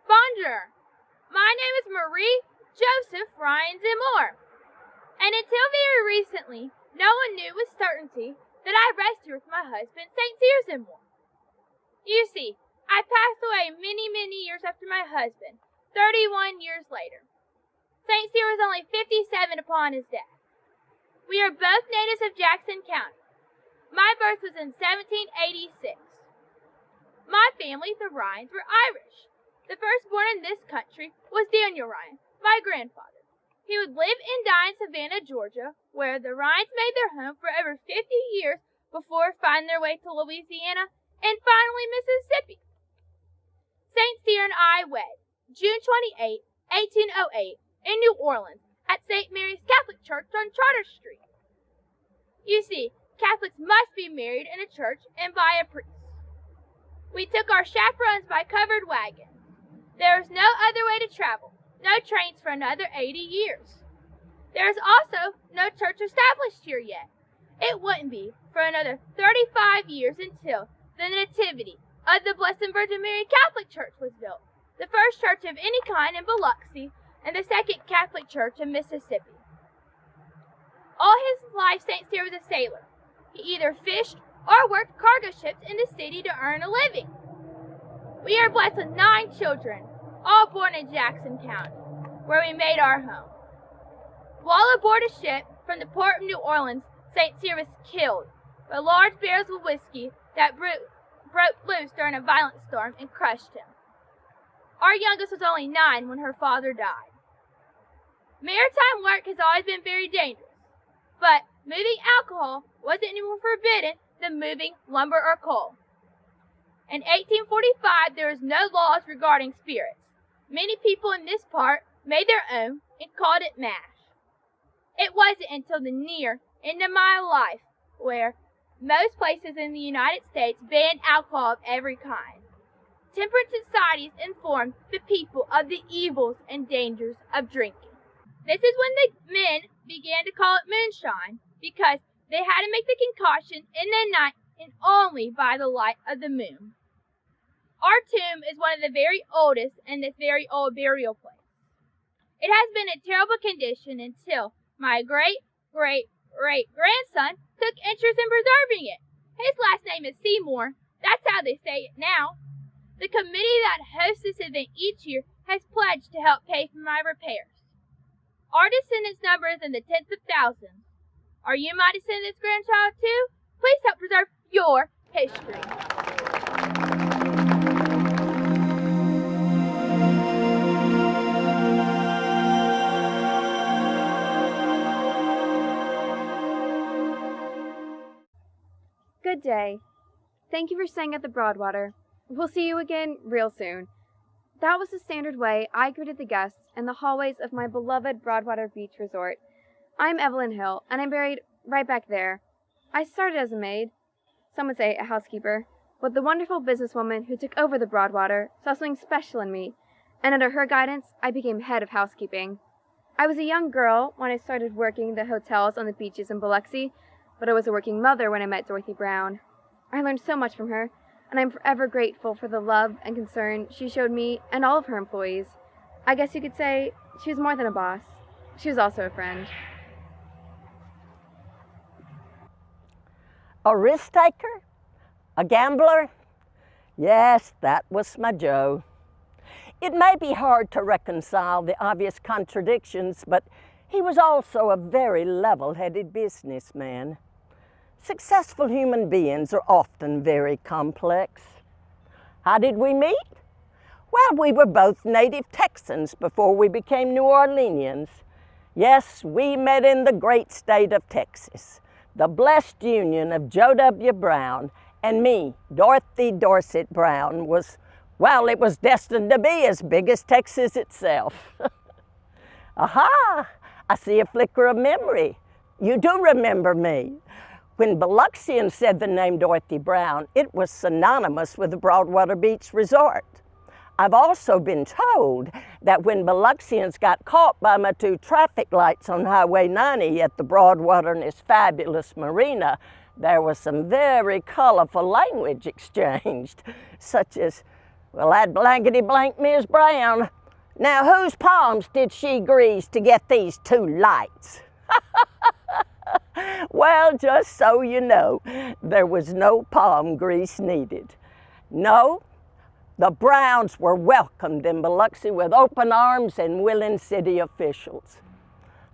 Bonjour, Unfortunately, no one knew with certainty that I rested with my husband, St. Cyr's and more. You see, I passed away many, many years after my husband, 31 years later. St. Cyr was only 57 upon his death. We are both natives of Jackson County. My birth was in 1786. My family, the Ryans, were Irish. The first born in this country was Daniel Ryan, my grandfather. He would live and die in Savannah, Georgia, where the Ryans made their home for over 50 years before finding their way to Louisiana and finally Mississippi. St. Cyr and I wed June 28, 1808, in New Orleans at St. Mary's Catholic Church on Charter Street. You see, Catholics must be married in a church and by a priest. We took our chaperones by covered wagon. There is no other way to travel, no trains for another 80 years. There is also no church established here yet. It wouldn't be for another 35 years until the Nativity of the Blessed Virgin Mary Catholic Church was built, the first church of any kind in Biloxi and the second Catholic church in Mississippi. All his life, St. Cyr was a sailor. He either fished or worked cargo ships in the city to earn a living. We are blessed with 9 children, all born in Jackson County, where we made our home. While aboard a ship from the port of New Orleans, St. Cyr was killed by large barrels of whiskey that broke loose during a violent storm and crushed him. Our youngest was only 9 when her father died. Maritime work has always been very dangerous, but moving alcohol wasn't any more forbidden than moving lumber or coal. In 1845, there was no laws regarding spirits. Many people in this part made their own and called it mash. It wasn't until the near end of my life where most places in the United States banned alcohol of every kind. Temperance societies informed the people of the evils and dangers of drinking. This is when the men began to call it moonshine because they had to make the concoction in the night and only by the light of the moon. Our tomb is one of the very oldest in this very old burial place. It has been in terrible condition until my great-great-great-grandson took interest in preserving it. His last name is Seymour. That's how they say it now. The committee that hosts this event each year has pledged to help pay for my repairs. Our descendants number is in the tens of thousands. Are you my descendants, grandchild, too? Please help preserve your history. Good day. Thank you for staying at the Broadwater. We'll see you again real soon. That was the standard way I greeted the guests in the hallways of my beloved Broadwater Beach Resort. I'm Evelyn Hill, and I'm buried right back there. I started as a maid, some would say a housekeeper, but the wonderful businesswoman who took over the Broadwater saw something special in me, and under her guidance, I became head of housekeeping. I was a young girl when I started working the hotels on the beaches in Biloxi, but I was a working mother when I met Dorothy Brown. I learned so much from her, and I'm forever grateful for the love and concern she showed me and all of her employees. I guess you could say she was more than a boss. She was also a friend. A risk taker? A gambler? Yes, that was my Joe. It may be hard to reconcile the obvious contradictions, but he was also a very level-headed businessman. Successful human beings are often very complex. How did we meet? Well, we were both native Texans before we became New Orleanians. Yes, we met in the great state of Texas, the blessed union of Joe W. Brown and me, Dorothy Dorset Brown, was, well, it was destined to be as big as Texas itself. Aha! I see a flicker of memory. You do remember me. When Biloxians said the name Dorothy Brown, it was synonymous with the Broadwater Beach Resort. I've also been told that when Biloxians got caught by my 2 traffic lights on Highway 90 at the Broadwater and its fabulous marina, there was some very colorful language exchanged, such as, well, that blankety blank Miss Brown. Now, whose palms did she grease to get these 2 lights? Well, just so you know, there was no palm grease needed. No, the Browns were welcomed in Biloxi with open arms and willing city officials.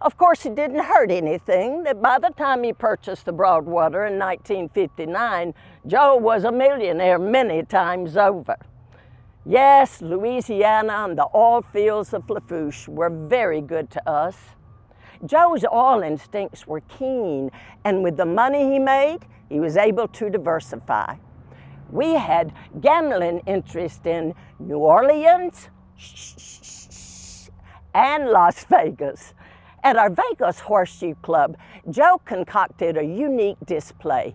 Of course, it didn't hurt anything that by the time he purchased the Broadwater in 1959, Joe was a millionaire many times over. Yes, Louisiana and the oil fields of Lafourche were very good to us. Joe's oil instincts were keen, and with the money he made, he was able to diversify. We had gambling interest in New Orleans and Las Vegas. At our Vegas Horseshoe Club, Joe concocted a unique display,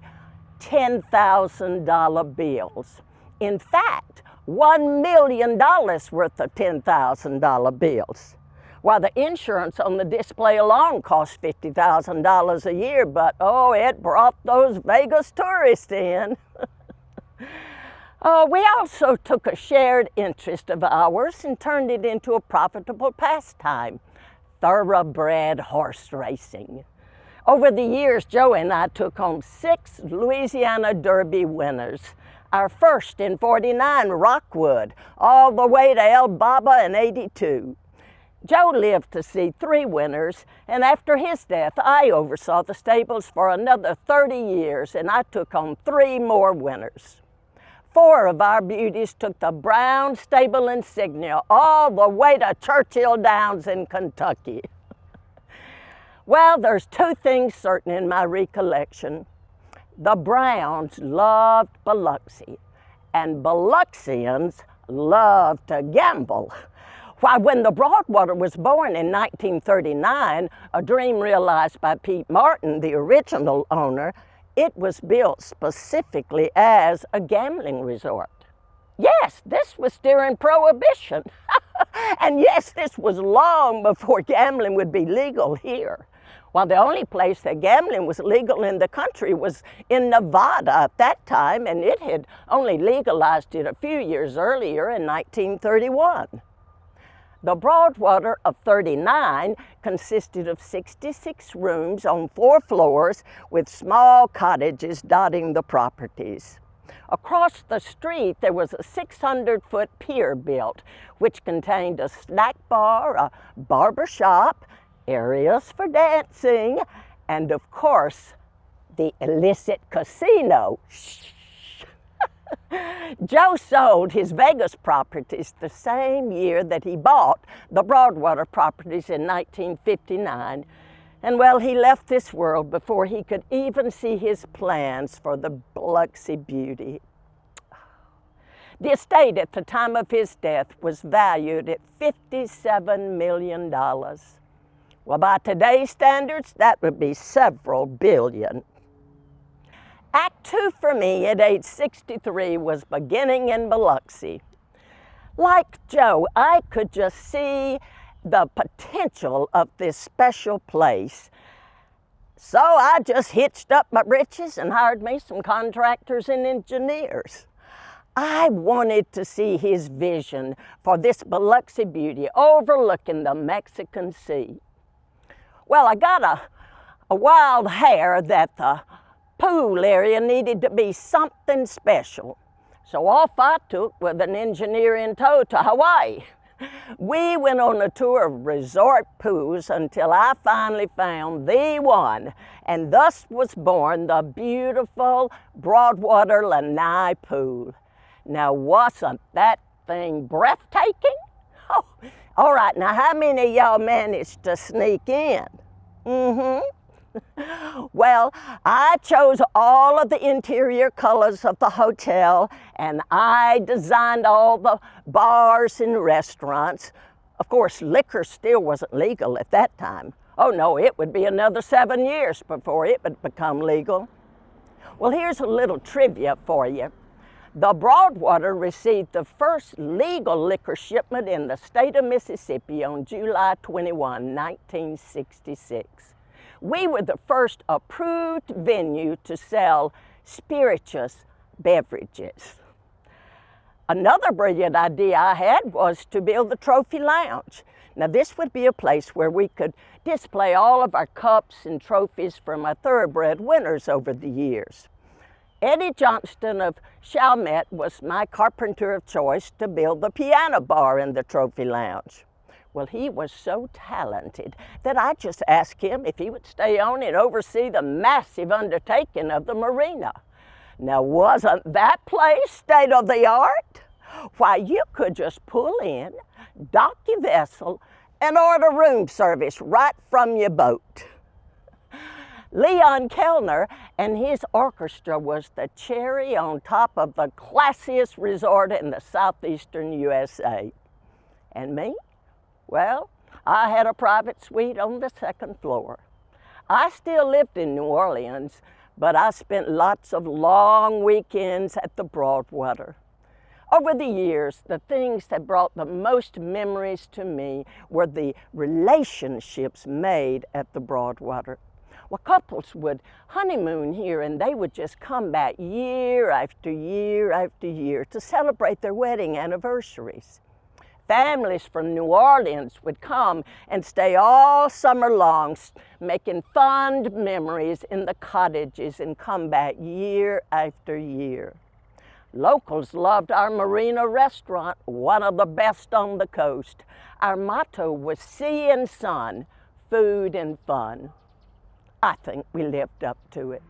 $10,000 bills. In fact, $1 million worth of $10,000 bills. While the insurance on the display alone cost $50,000 a year, but oh, it brought those Vegas tourists in. We also took a shared interest of ours and turned it into a profitable pastime, thoroughbred horse racing. Over the years, Joe and I took home 6 Louisiana Derby winners. Our first in '49, Rockwood, all the way to El Baba in '82. Joe lived to see 3 winners, and after his death, I oversaw the stables for another 30 years, and I took home 3 more winners. 4 of our beauties took the Brown Stable insignia all the way to Churchill Downs in Kentucky. Well, there's 2 things certain in my recollection. The Browns loved Biloxi, and Biloxians loved to gamble. Why, when the Broadwater was born in 1939, a dream realized by Pete Martin, the original owner, it was built specifically as a gambling resort. Yes, this was during Prohibition. And yes, this was long before gambling would be legal here. While the only place that gambling was legal in the country was in Nevada at that time, and it had only legalized it a few years earlier in 1931. The Broadwater of '39 consisted of 66 rooms on 4 floors with small cottages dotting the properties. Across the street, there was a 600-foot pier built, which contained a snack bar, a barber shop, areas for dancing, and of course, the illicit casino. Joe sold his Vegas properties the same year that he bought the Broadwater properties in 1959. And well, he left this world before he could even see his plans for the Biloxi beauty. The estate at the time of his death was valued at $57 million. Well, by today's standards, that would be several billion. Act 2 for me at age 63 was beginning in Biloxi. Like Joe, I could just see the potential of this special place. So I just hitched up my britches and hired me some contractors and engineers. I wanted to see his vision for this Biloxi beauty overlooking the Mexican Sea. Well, I got a wild hair that the pool area needed to be something special. So off I took with an engineer in tow to Hawaii. We went on a tour of resort pools until I finally found the one, and thus was born the beautiful Broadwater Lanai pool. Now, wasn't that thing breathtaking? Oh, all right, now how many of y'all managed to sneak in? Well, I chose all of the interior colors of the hotel, and I designed all the bars and restaurants. Of course, liquor still wasn't legal at that time. Oh no, it would be another 7 years before it would become legal. Well, here's a little trivia for you. The Broadwater received the first legal liquor shipment in the state of Mississippi on July 21, 1966. We were the first approved venue to sell spirituous beverages. Another brilliant idea I had was to build the trophy lounge. Now this would be a place where we could display all of our cups and trophies from our thoroughbred winners over the years. Eddie Johnston of Chalmette was my carpenter of choice to build the piano bar in the trophy lounge. Well, he was so talented that I just asked him if he would stay on and oversee the massive undertaking of the marina. Now, wasn't that place state of the art? Why, you could just pull in, dock your vessel, and order room service right from your boat. Leon Kellner and his orchestra was the cherry on top of the classiest resort in the southeastern USA. And me? Well, I had a private suite on the second floor. I still lived in New Orleans, but I spent lots of long weekends at the Broadwater. Over the years, the things that brought the most memories to me were the relationships made at the Broadwater. Well, couples would honeymoon here and they would just come back year after year after year to celebrate their wedding anniversaries. Families from New Orleans would come and stay all summer long, making fond memories in the cottages and come back year after year. Locals loved our marina restaurant, one of the best on the coast. Our motto was sea and sun, food and fun. I think we lived up to it.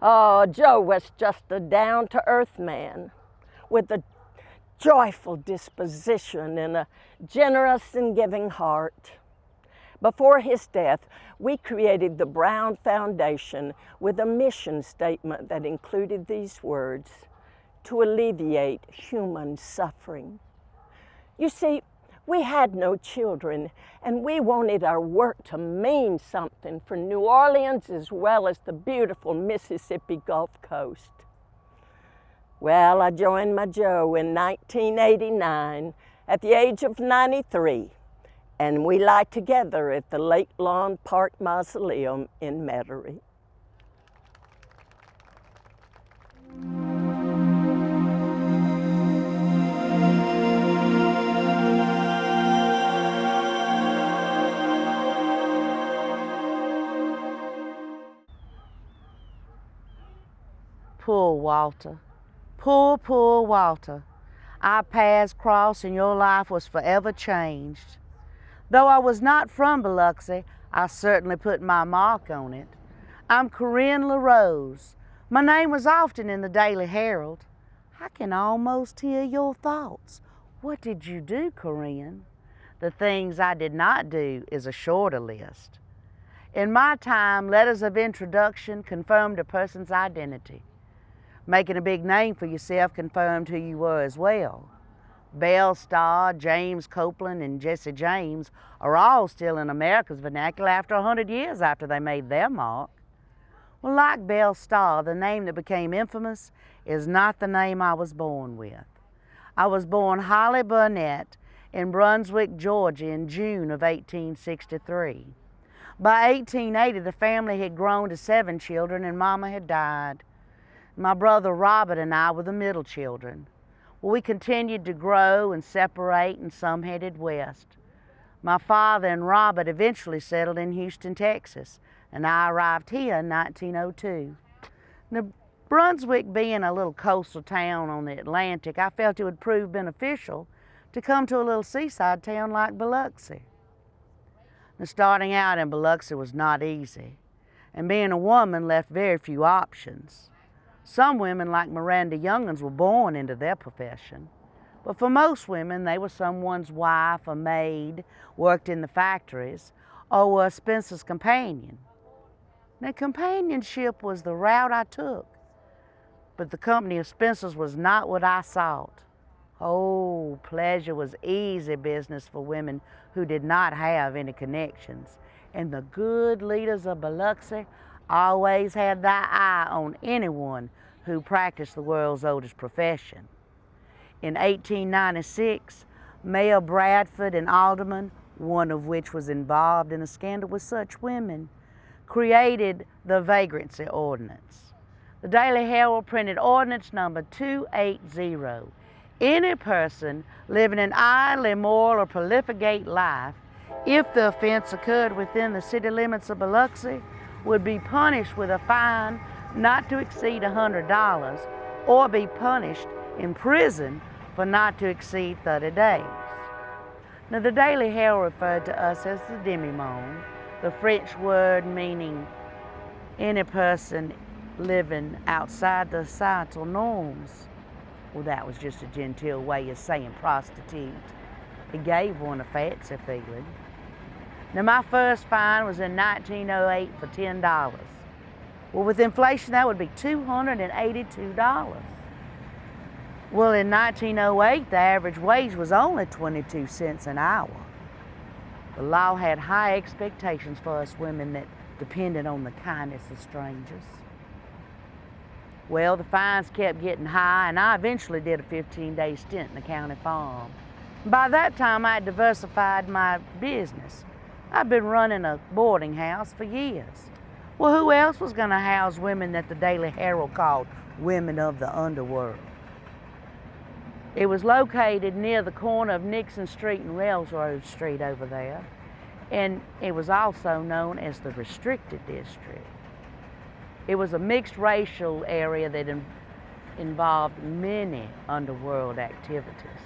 Oh, Joe was just a down-to-earth man with a joyful disposition and a generous and giving heart. Before his death, we created the Brown Foundation with a mission statement that included these words: to alleviate human suffering. You see, we had no children, and we wanted our work to mean something for New Orleans as well as the beautiful Mississippi Gulf Coast. Well, I joined my Joe in 1989 at the age of 93, and we lie together at the Lake Lawn Park Mausoleum in Metairie. Poor Walter. Poor Walter. Our paths crossed and your life was forever changed. Though I was not from Biloxi, I certainly put my mark on it. I'm Corinne LaRose. My name was often in the Daily Herald. I can almost hear your thoughts. What did you do, Corinne? The things I did not do is a shorter list. In my time, letters of introduction confirmed a person's identity. Making a big name for yourself confirmed who you were as well. Belle Starr, James Copeland, and Jesse James are all still in America's vernacular after 100 years after they made their mark. Well, like Belle Starr, the name that became infamous is not the name I was born with. I was born Holly Burnett in Brunswick, Georgia in June of 1863. By 1880, the family had grown to 7 children and Mama had died. My brother Robert and I were the middle children. Well, we continued to grow and separate, and some headed west. My father and Robert eventually settled in Houston, Texas, and I arrived here in 1902. Now, Brunswick being a little coastal town on the Atlantic, I felt it would prove beneficial to come to a little seaside town like Biloxi. Now, starting out in Biloxi was not easy, and being a woman left very few options. Some women, like Miranda Youngins, were born into their profession. But for most women, they were someone's wife, a maid, worked in the factories, or were a Spencer's companion. Now, companionship was the route I took, but the company of Spencer's was not what I sought. Oh, pleasure was easy business for women who did not have any connections, and the good leaders of Biloxi always had their eye on anyone who practiced the world's oldest profession. In 1896, Mayor Bradford and aldermen, one of which was involved in a scandal with such women, created the Vagrancy Ordinance. The Daily Herald printed ordinance number 280. Any person living an idle, immoral, or profligate life, if the offense occurred within the city limits of Biloxi, would be punished with a fine not to exceed $100 or be punished in prison for not to exceed 30 days. Now, the Daily Herald referred to us as the demi-monde, the French word meaning any person living outside the societal norms. Well, that was just a genteel way of saying prostitute. It gave one a fancy feeling. Now, my first fine was in 1908 for $10. Well, with inflation, that would be $282. Well, in 1908, the average wage was only 22 cents an hour. The law had high expectations for us women that depended on the kindness of strangers. Well, the fines kept getting high, and I eventually did a 15-day stint in the county farm. By that time, I had diversified my business. I'd been running a boarding house for years. Well, who else was going to house women that the Daily Herald called women of the underworld? It was located near the corner of Nixon Street and Railroad Street over there, and it was also known as the Restricted District. It was a mixed racial area that involved many underworld activities.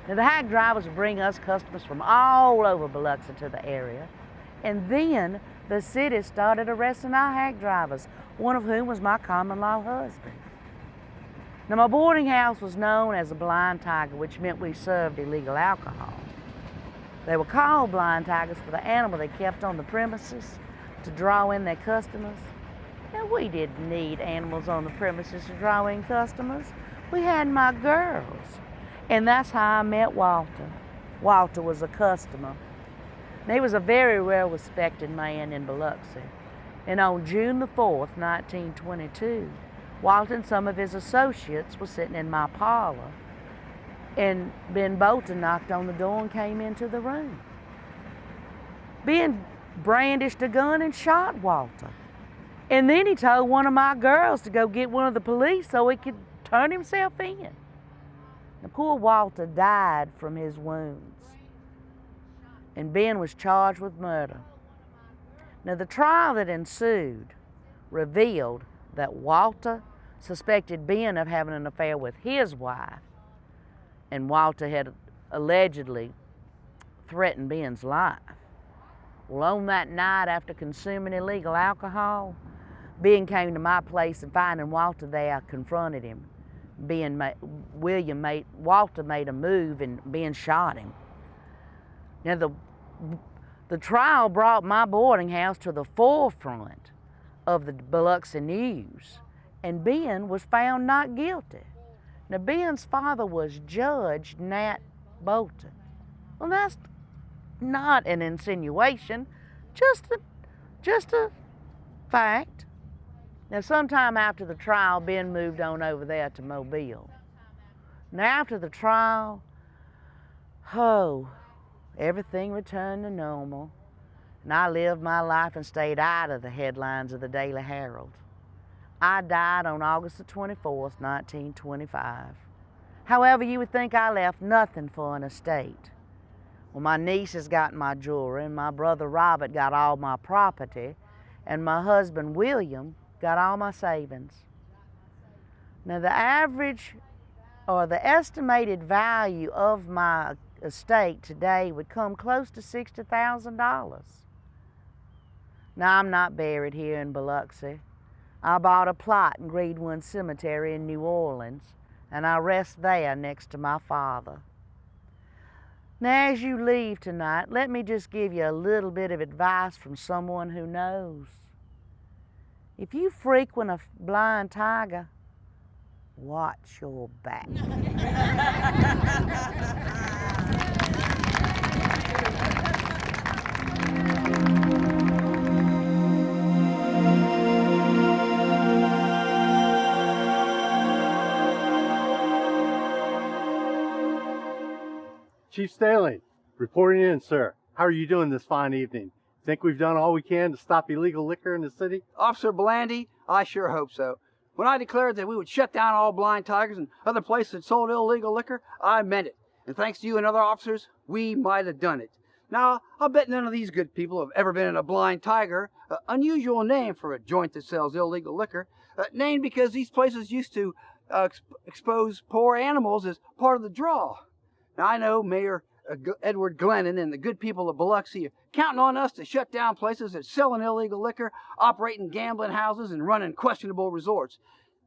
Now, the hack drivers would bring us customers from all over Biloxi to the area, and then the city started arresting our hack drivers, one of whom was my common-law husband. Now, my boarding house was known as a blind tiger, which meant we served illegal alcohol. They were called blind tigers for the animal they kept on the premises to draw in their customers. Now, we didn't need animals on the premises to draw in customers. We had my girls. And that's how I met Walter. Walter was a customer. And he was a very well-respected man in Biloxi. And on June the 4th, 1922, Walter and some of his associates were sitting in my parlor, and Ben Bolton knocked on the door and came into the room. Ben brandished a gun and shot Walter. And then he told one of my girls to go get one of the police so he could turn himself in. Now, poor Walter died from his wounds, and Ben was charged with murder. Now, the trial that ensued revealed that Walter suspected Ben of having an affair with his wife, and Walter had allegedly threatened Ben's life. Well, on that night, after consuming illegal alcohol, Ben came to my place, and finding Walter there, confronted him. Walter made a move, and Ben shot him. Now, the trial brought my boarding house to the forefront of the Biloxi news, and Ben was found not guilty. Now, Ben's father was Judge Nat Bolton. Well, that's not an insinuation, just a fact. Now, sometime after the trial, Ben moved on over there to Mobile. Now, after the trial, everything returned to normal, and I lived my life and stayed out of the headlines of the Daily Herald. I died on August the 24th, 1925. However, you would think I left nothing for an estate. Well, my nieces got my jewelry, and my brother Robert got all my property, and my husband William got all my savings. Now, the average or the estimated value of my estate today would come close to $60,000. Now, I'm not buried here in Biloxi. I bought a plot in Greenwood Cemetery in New Orleans, and I rest there next to my father. Now, as you leave tonight, let me just give you a little bit of advice from someone who knows. If you frequent a blind tiger, watch your back. Chief Staley, reporting in, sir. How are you doing this fine evening? Think we've done all we can to stop illegal liquor in the city? Officer Blandy, I sure hope so. When I declared that we would shut down all Blind Tigers and other places that sold illegal liquor, I meant it. And thanks to you and other officers, we might have done it. Now, I'll bet none of these good people have ever been in a Blind Tiger, an unusual name for a joint that sells illegal liquor, named because these places used to expose poor animals as part of the draw. Now, I know Mayor Edward Glennon and the good people of Biloxi are counting on us to shut down places that sell illegal liquor, operating gambling houses, and running questionable resorts.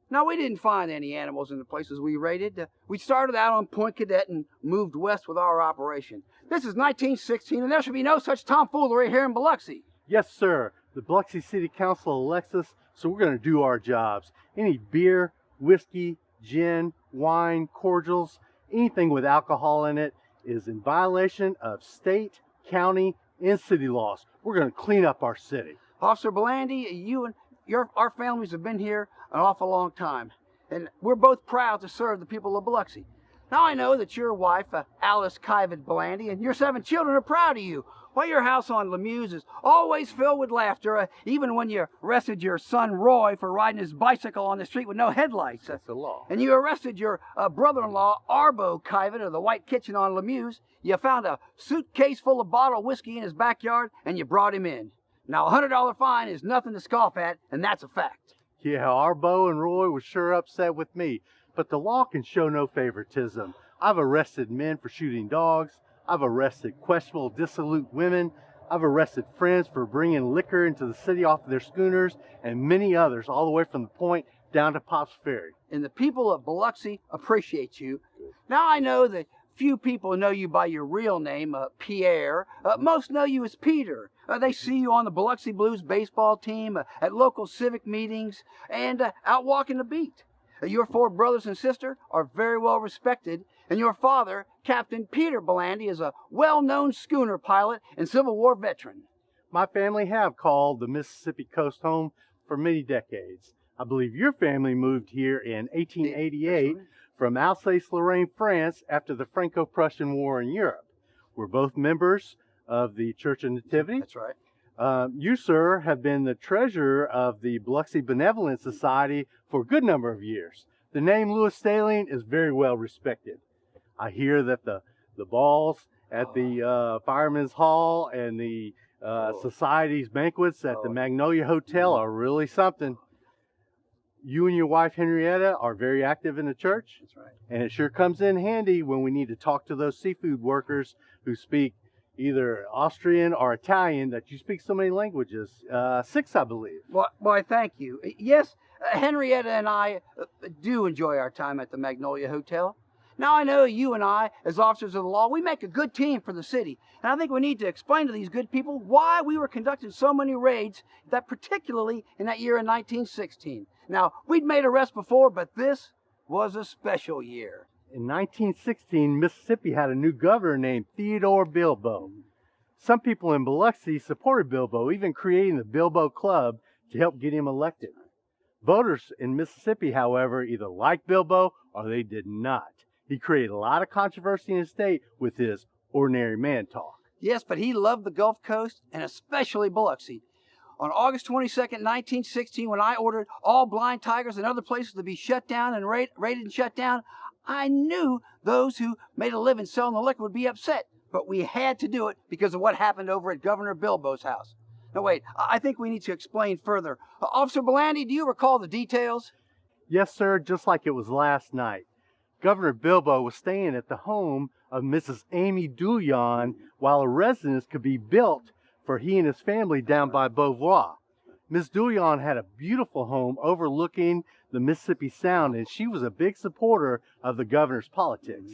Now, we didn't find any animals in the places we raided. We started out on Point Cadet and moved west with our operation. This is 1916, and there should be no such tomfoolery here in Biloxi. Yes, sir. The Biloxi City Council elects us, so we're going to do our jobs. Any beer, whiskey, gin, wine, cordials, anything with alcohol in it is in violation of state, county, and city laws. We're going to clean up our city. Officer Blandy, you and our families have been here an awful long time, and we're both proud to serve the people of Biloxi. Now I know that your wife, Alice Kivet Blandy, and your 7 children are proud of you. Why, your house on Lemuse is always filled with laughter, even when you arrested your son Roy for riding his bicycle on the street with no headlights. That's the law. And you arrested your brother-in-law, Arbo Kivet, of the White Kitchen on Lemuse. You found a suitcase full of bottled whiskey in his backyard, and you brought him in. Now, a $100 fine is nothing to scoff at, and that's a fact. Yeah, Arbo and Roy was sure upset with me, but the law can show no favoritism. I've arrested men for shooting dogs. I've arrested questionable, dissolute women. I've arrested friends for bringing liquor into the city off of their schooners, and many others, all the way from the Point down to Pops Ferry. And the people of Biloxi appreciate you. Now I know that few people know you by your real name, Pierre. Most know you as Peter. They see you on the Biloxi Blues baseball team, at local civic meetings, and out walking the beat. Your 4 brothers and sister are very well respected, and your father, Captain Peter Blandy, is a well-known schooner pilot and Civil War veteran. My family have called the Mississippi coast home for many decades. I believe your family moved here in 1888 from Alsace-Lorraine, France, after the Franco-Prussian War in Europe. We're both members of the Church of Nativity. That's right. You, sir, have been the treasurer of the Biloxi Benevolent Society for a good number of years. The name Louis Staling is very well respected. I hear that the balls at the Firemen's Hall and the Society's banquets at the Magnolia Hotel are really something. You and your wife Henrietta are very active in the church. That's right. And it sure comes in handy when we need to talk to those seafood workers who speak either Austrian or Italian, that you speak so many languages, 6, I believe. Why, thank you. Yes, Henrietta and I do enjoy our time at the Magnolia Hotel. Now I know you and I, as officers of the law, we make a good team for the city. And I think we need to explain to these good people why we were conducting so many raids, that particularly in that year in 1916. Now, we'd made arrests before, but this was a special year. In 1916, Mississippi had a new governor named Theodore Bilbo. Some people in Biloxi supported Bilbo, even creating the Bilbo Club to help get him elected. Voters in Mississippi, however, either liked Bilbo or they did not. He created a lot of controversy in the state with his ordinary man talk. Yes, but he loved the Gulf Coast, and especially Biloxi. On August 22nd, 1916, when I ordered all Blind Tigers and other places to be shut down and raided and shut down, I knew those who made a living selling the liquor would be upset. But we had to do it because of what happened over at Governor Bilbo's house. Now wait, I think we need to explain further. Officer Blandy, do you recall the details? Yes, sir, just like it was last night. Governor Bilbo was staying at the home of Mrs. Amy Douillon while a residence could be built for he and his family down by Beauvoir. Miss Douillon had a beautiful home overlooking the Mississippi Sound, and she was a big supporter of the governor's politics.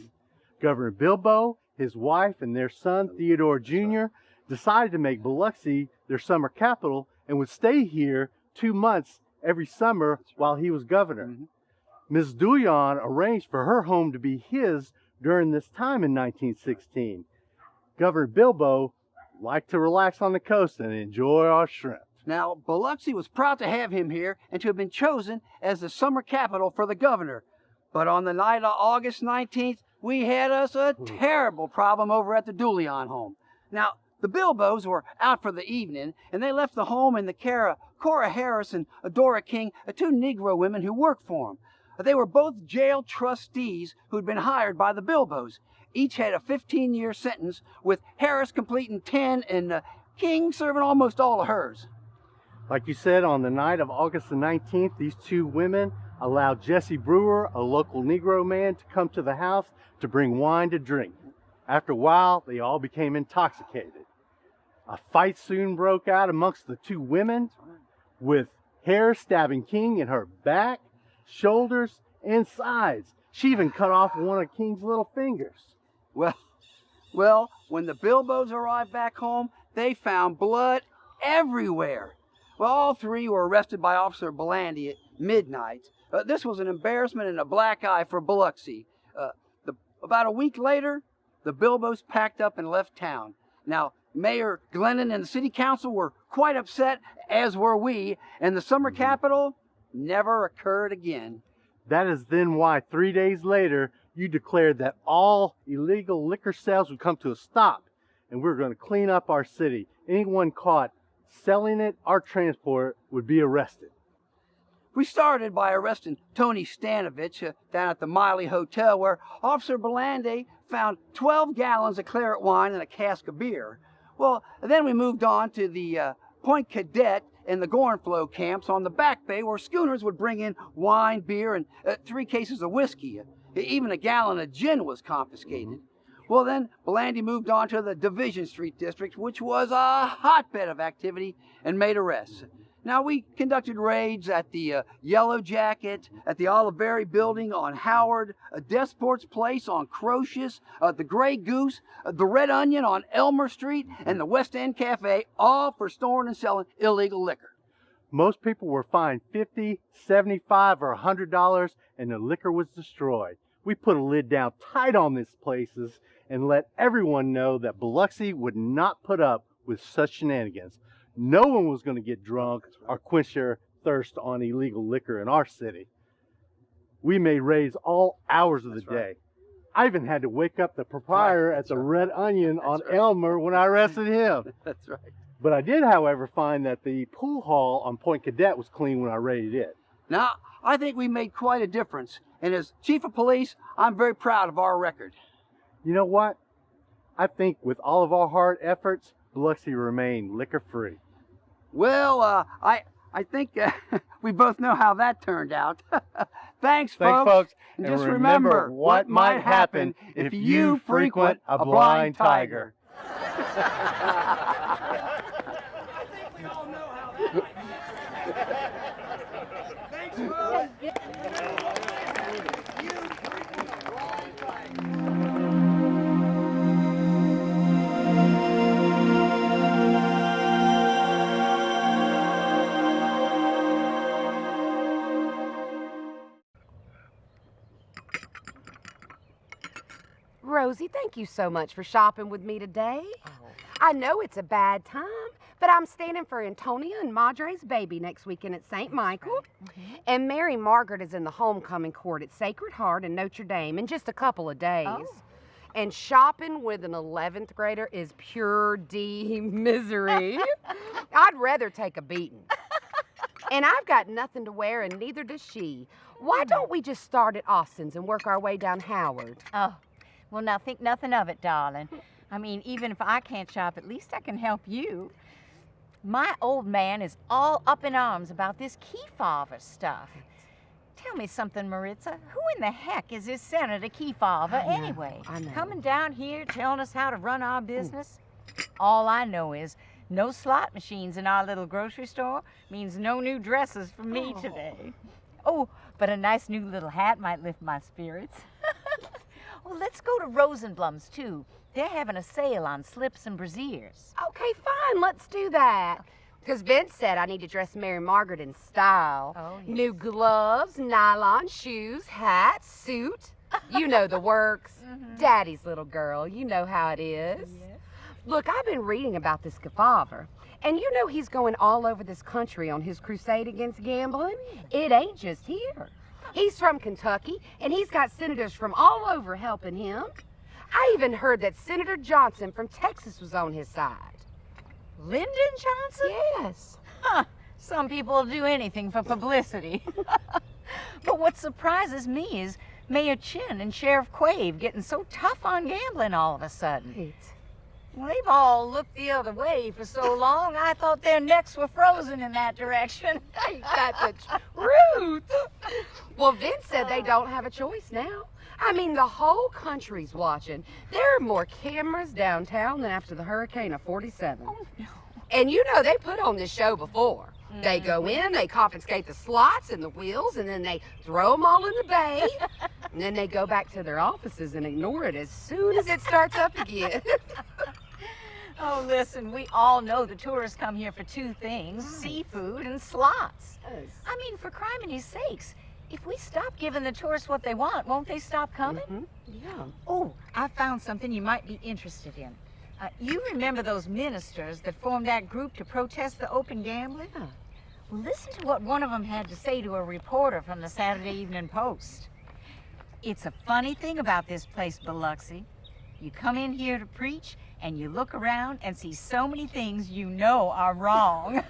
Governor Bilbo, his wife, and their son, Theodore Jr., decided to make Biloxi their summer capital and would stay here 2 months every summer while he was governor. Ms. Douillon arranged for her home to be his during this time in 1916. Governor Bilbo liked to relax on the coast and enjoy our shrimp. Now, Biloxi was proud to have him here and to have been chosen as the summer capital for the governor. But on the night of August 19th, we had us a terrible problem over at the Douillon home. Now, the Bilbos were out for the evening, and they left the home in the care of Cora Harris and Dora King, two Negro women who worked for them. They were both jail trustees who'd been hired by the Bilbos. Each had a 15-year sentence, with Harris completing 10 and King serving almost all of hers. Like you said, on the night of August the 19th, these two women allowed Jesse Brewer, a local Negro man, to come to the house to bring wine to drink. After a while, they all became intoxicated. A fight soon broke out amongst the two women, with Harris stabbing King in her back, shoulders, and sides. She even cut off one of King's little fingers. Well, when the Bilbos arrived back home, they found blood everywhere. Well, all three were arrested by Officer Belandi at midnight. This was an embarrassment and a black eye for Biloxi. About a week later, the Bilbos packed up and left town. Now, Mayor Glennon and the city council were quite upset, as were we, and the summer capital never occurred again. That is then why 3 days later, you declared that all illegal liquor sales would come to a stop, and we were going to clean up our city. Anyone caught selling it or transport would be arrested. We started by arresting Tony Stanovich down at the Montrose Hotel, where Officer Belandi found 12 gallons of claret wine and a cask of beer. Well, then we moved on to the Point Cadet and the Gornflow camps on the Back Bay, where schooners would bring in wine, beer, and 3 cases of whiskey. Even a gallon of gin was confiscated. Well, then Belandi moved on to the Division Street district, which was a hotbed of activity, and made arrests. Now, we conducted raids at the Yellow Jacket, at the Oliveri Building on Howard, Desport's Place on Crocious, the Grey Goose, the Red Onion on Elmer Street, and the West End Cafe, all for storing and selling illegal liquor. Most people were fined $50, $75, or $100, and the liquor was destroyed. We put a lid down tight on these places and let everyone know that Biloxi would not put up with such shenanigans. No one was going to get drunk or quench their thirst on illegal liquor in our city. We made raids all hours of the day. I even had to wake up the proprietor at the Red Onion on Elmer when I arrested him. That's right. But I did, however, find that the pool hall on Point Cadet was clean when I raided it. Now, I think we made quite a difference. And as Chief of Police, I'm very proud of our record. You know what? I think with all of our hard efforts, Biloxi remained liquor-free. Well, I think we both know how that turned out. Thanks, folks. And just remember what might happen if you frequent a blind tiger. I think we all know how that Thanks, folks. Rosie, thank you so much for shopping with me today. I know it's a bad time, but I'm standing for Antonia and Madre's baby next weekend at St. Michael. And Mary Margaret is in the homecoming court at Sacred Heart in Notre Dame in just a couple of days. And shopping with an 11th grader is pure D misery. I'd rather take a beating. And I've got nothing to wear, and neither does she. Why don't we just start at Austin's and work our way down Howard? Oh, well, now think nothing of it, darling. I mean, even if I can't shop, at least I can help you. My old man is all up in arms about this Kefauver stuff. Tell me something, Maritza. Who in the heck is this Senator Kefauver anyway? I know. Coming down here telling us how to run our business? All I know is no slot machines in our little grocery store means no new dresses for me today. Oh, but a nice new little hat might lift my spirits. Well, let's go to Rosenblum's, too. They're having a sale on slips and brassieres. Okay, fine, let's do that. Because Vince said I need to dress Mary Margaret in style. Oh, yes. New gloves, nylon shoes, hat, suit. You know the works. Daddy's little girl, you know how it is. Yes. Look, I've been reading about this Kefauver. And you know he's going all over this country on his crusade against gambling. It ain't just here. He's from Kentucky, and he's got senators from all over helping him. I even heard that Senator Johnson from Texas was on his side. Lyndon Johnson? Yes. Huh. Some people will do anything for publicity. But what surprises me is Mayor Chin and Sheriff Quave getting so tough on gambling all of a sudden. Right. Well, they've all looked the other way for so long, I thought their necks were frozen in that direction. Ain't that the truth? Well, Vince said they don't have a choice now. I mean, the whole country's watching. There are more cameras downtown than after the hurricane of 47. Oh, no. And you know, they put on this show before. They go in, they confiscate the slots and the wheels, and then they throw them all in the bay. And then they go back to their offices and ignore it as soon as it starts up again. Oh, listen, we all know the tourists come here for two things, seafood and slots. Yes. I mean, for criminy sakes, if we stop giving the tourists what they want, won't they stop coming? Yeah. Oh, I found something you might be interested in. You remember those ministers that formed that group to protest the open gambling? Yeah. Well, listen to what one of them had to say to a reporter from the Saturday Evening Post. It's a funny thing about this place, Biloxi. You come in here to preach, and you look around and see so many things you know are wrong.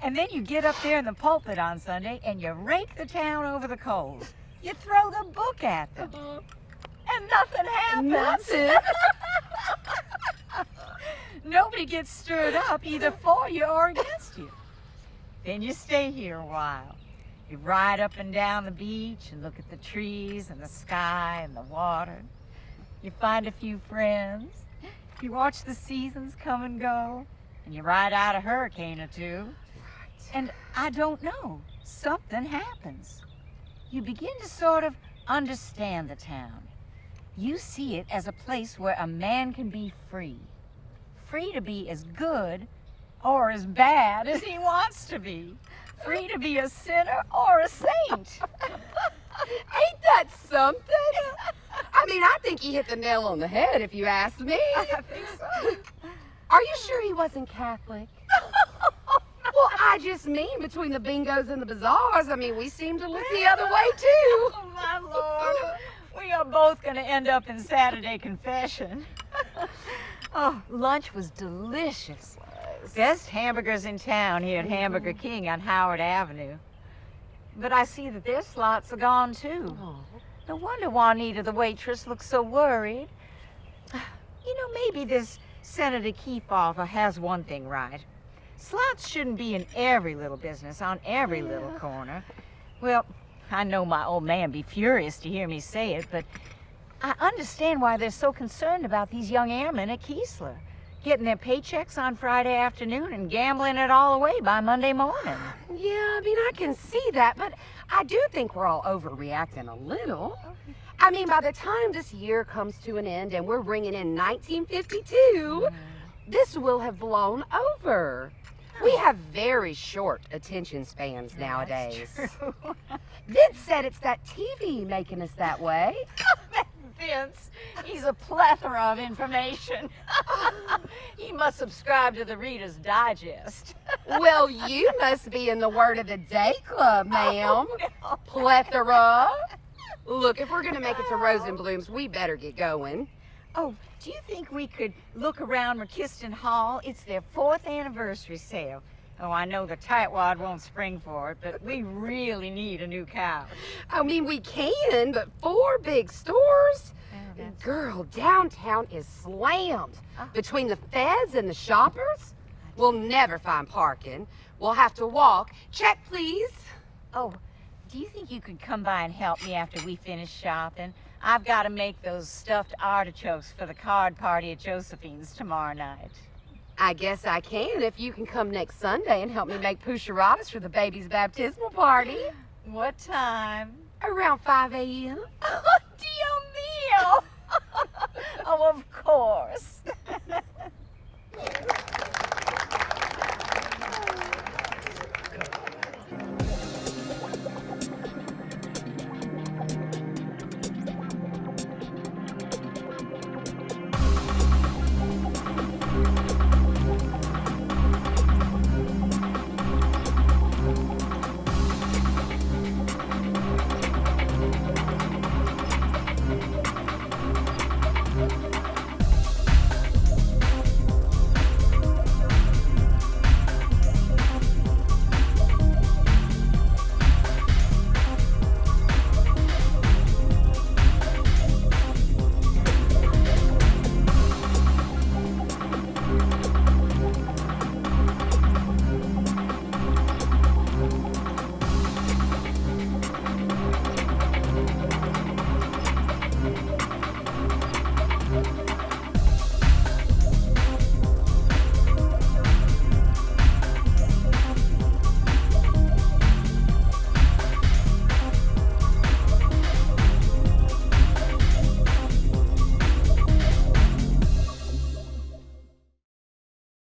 And then you get up there in the pulpit on Sunday, and you rake the town over the coals. You throw the book at them. And nothing happens. Nothing. Nobody gets stirred up either for you or against you. Then you stay here a while. You ride up and down the beach and look at the trees and the sky and the water. You find a few friends. You watch the seasons come and go. And you ride out a hurricane or two. And I don't know, something happens. You begin to sort of understand the town. You see it as a place where a man can be free. Free to be as good or as bad as he wants to be. Free to be a sinner or a saint. Ain't that something? I mean, I think he hit the nail on the head, if you ask me. I think so. Are you sure he wasn't Catholic? Well, I just mean between the bingos and the bazaars, I mean, we seem to look the other way, too. Oh, my Lord. We are both going to end up in Saturday confession. Oh, lunch was delicious. Best hamburgers in town here at Hamburger King on Howard Avenue. But I see that their slots are gone, too. Oh. No wonder Juanita, the waitress, looks so worried. You know, maybe this Senator Kefauver has one thing right. Slots shouldn't be in every little business on every little corner. Well, I know my old man be furious to hear me say it, but I understand why they're so concerned about these young airmen at Keesler, getting their paychecks on Friday afternoon and gambling it all away by Monday morning. Yeah, I mean, I can see that, but I do think we're all overreacting a little. I mean, by the time this year comes to an end and we're ringing in 1952, this will have blown over. We have very short attention spans nowadays. Vince said it's that TV making us that way. Vince, he's a plethora of information. He must subscribe to the Reader's Digest. Well, you must be in the Word of the Day Club, ma'am. No. Plethora. Look, if we're going to make it to Rose and Blooms, we better get going. Oh, do you think we could look around Merkiston Hall? It's their 4th anniversary sale. Oh, I know the tightwad won't spring for it, but we really need a new couch. I mean, we can, but 4 big stores? Girl, downtown is slammed. Between the feds and the shoppers, we'll never find parking. We'll have to walk. Check, please. Oh, do you think you could come by and help me after we finish shopping? I've got to make those stuffed artichokes for the card party at Josephine's tomorrow night. I guess I can if you can come next Sunday and help me make poucheradas for the baby's baptismal party. What time? Around 5 a.m. Oh, Dio mio! Oh, of course.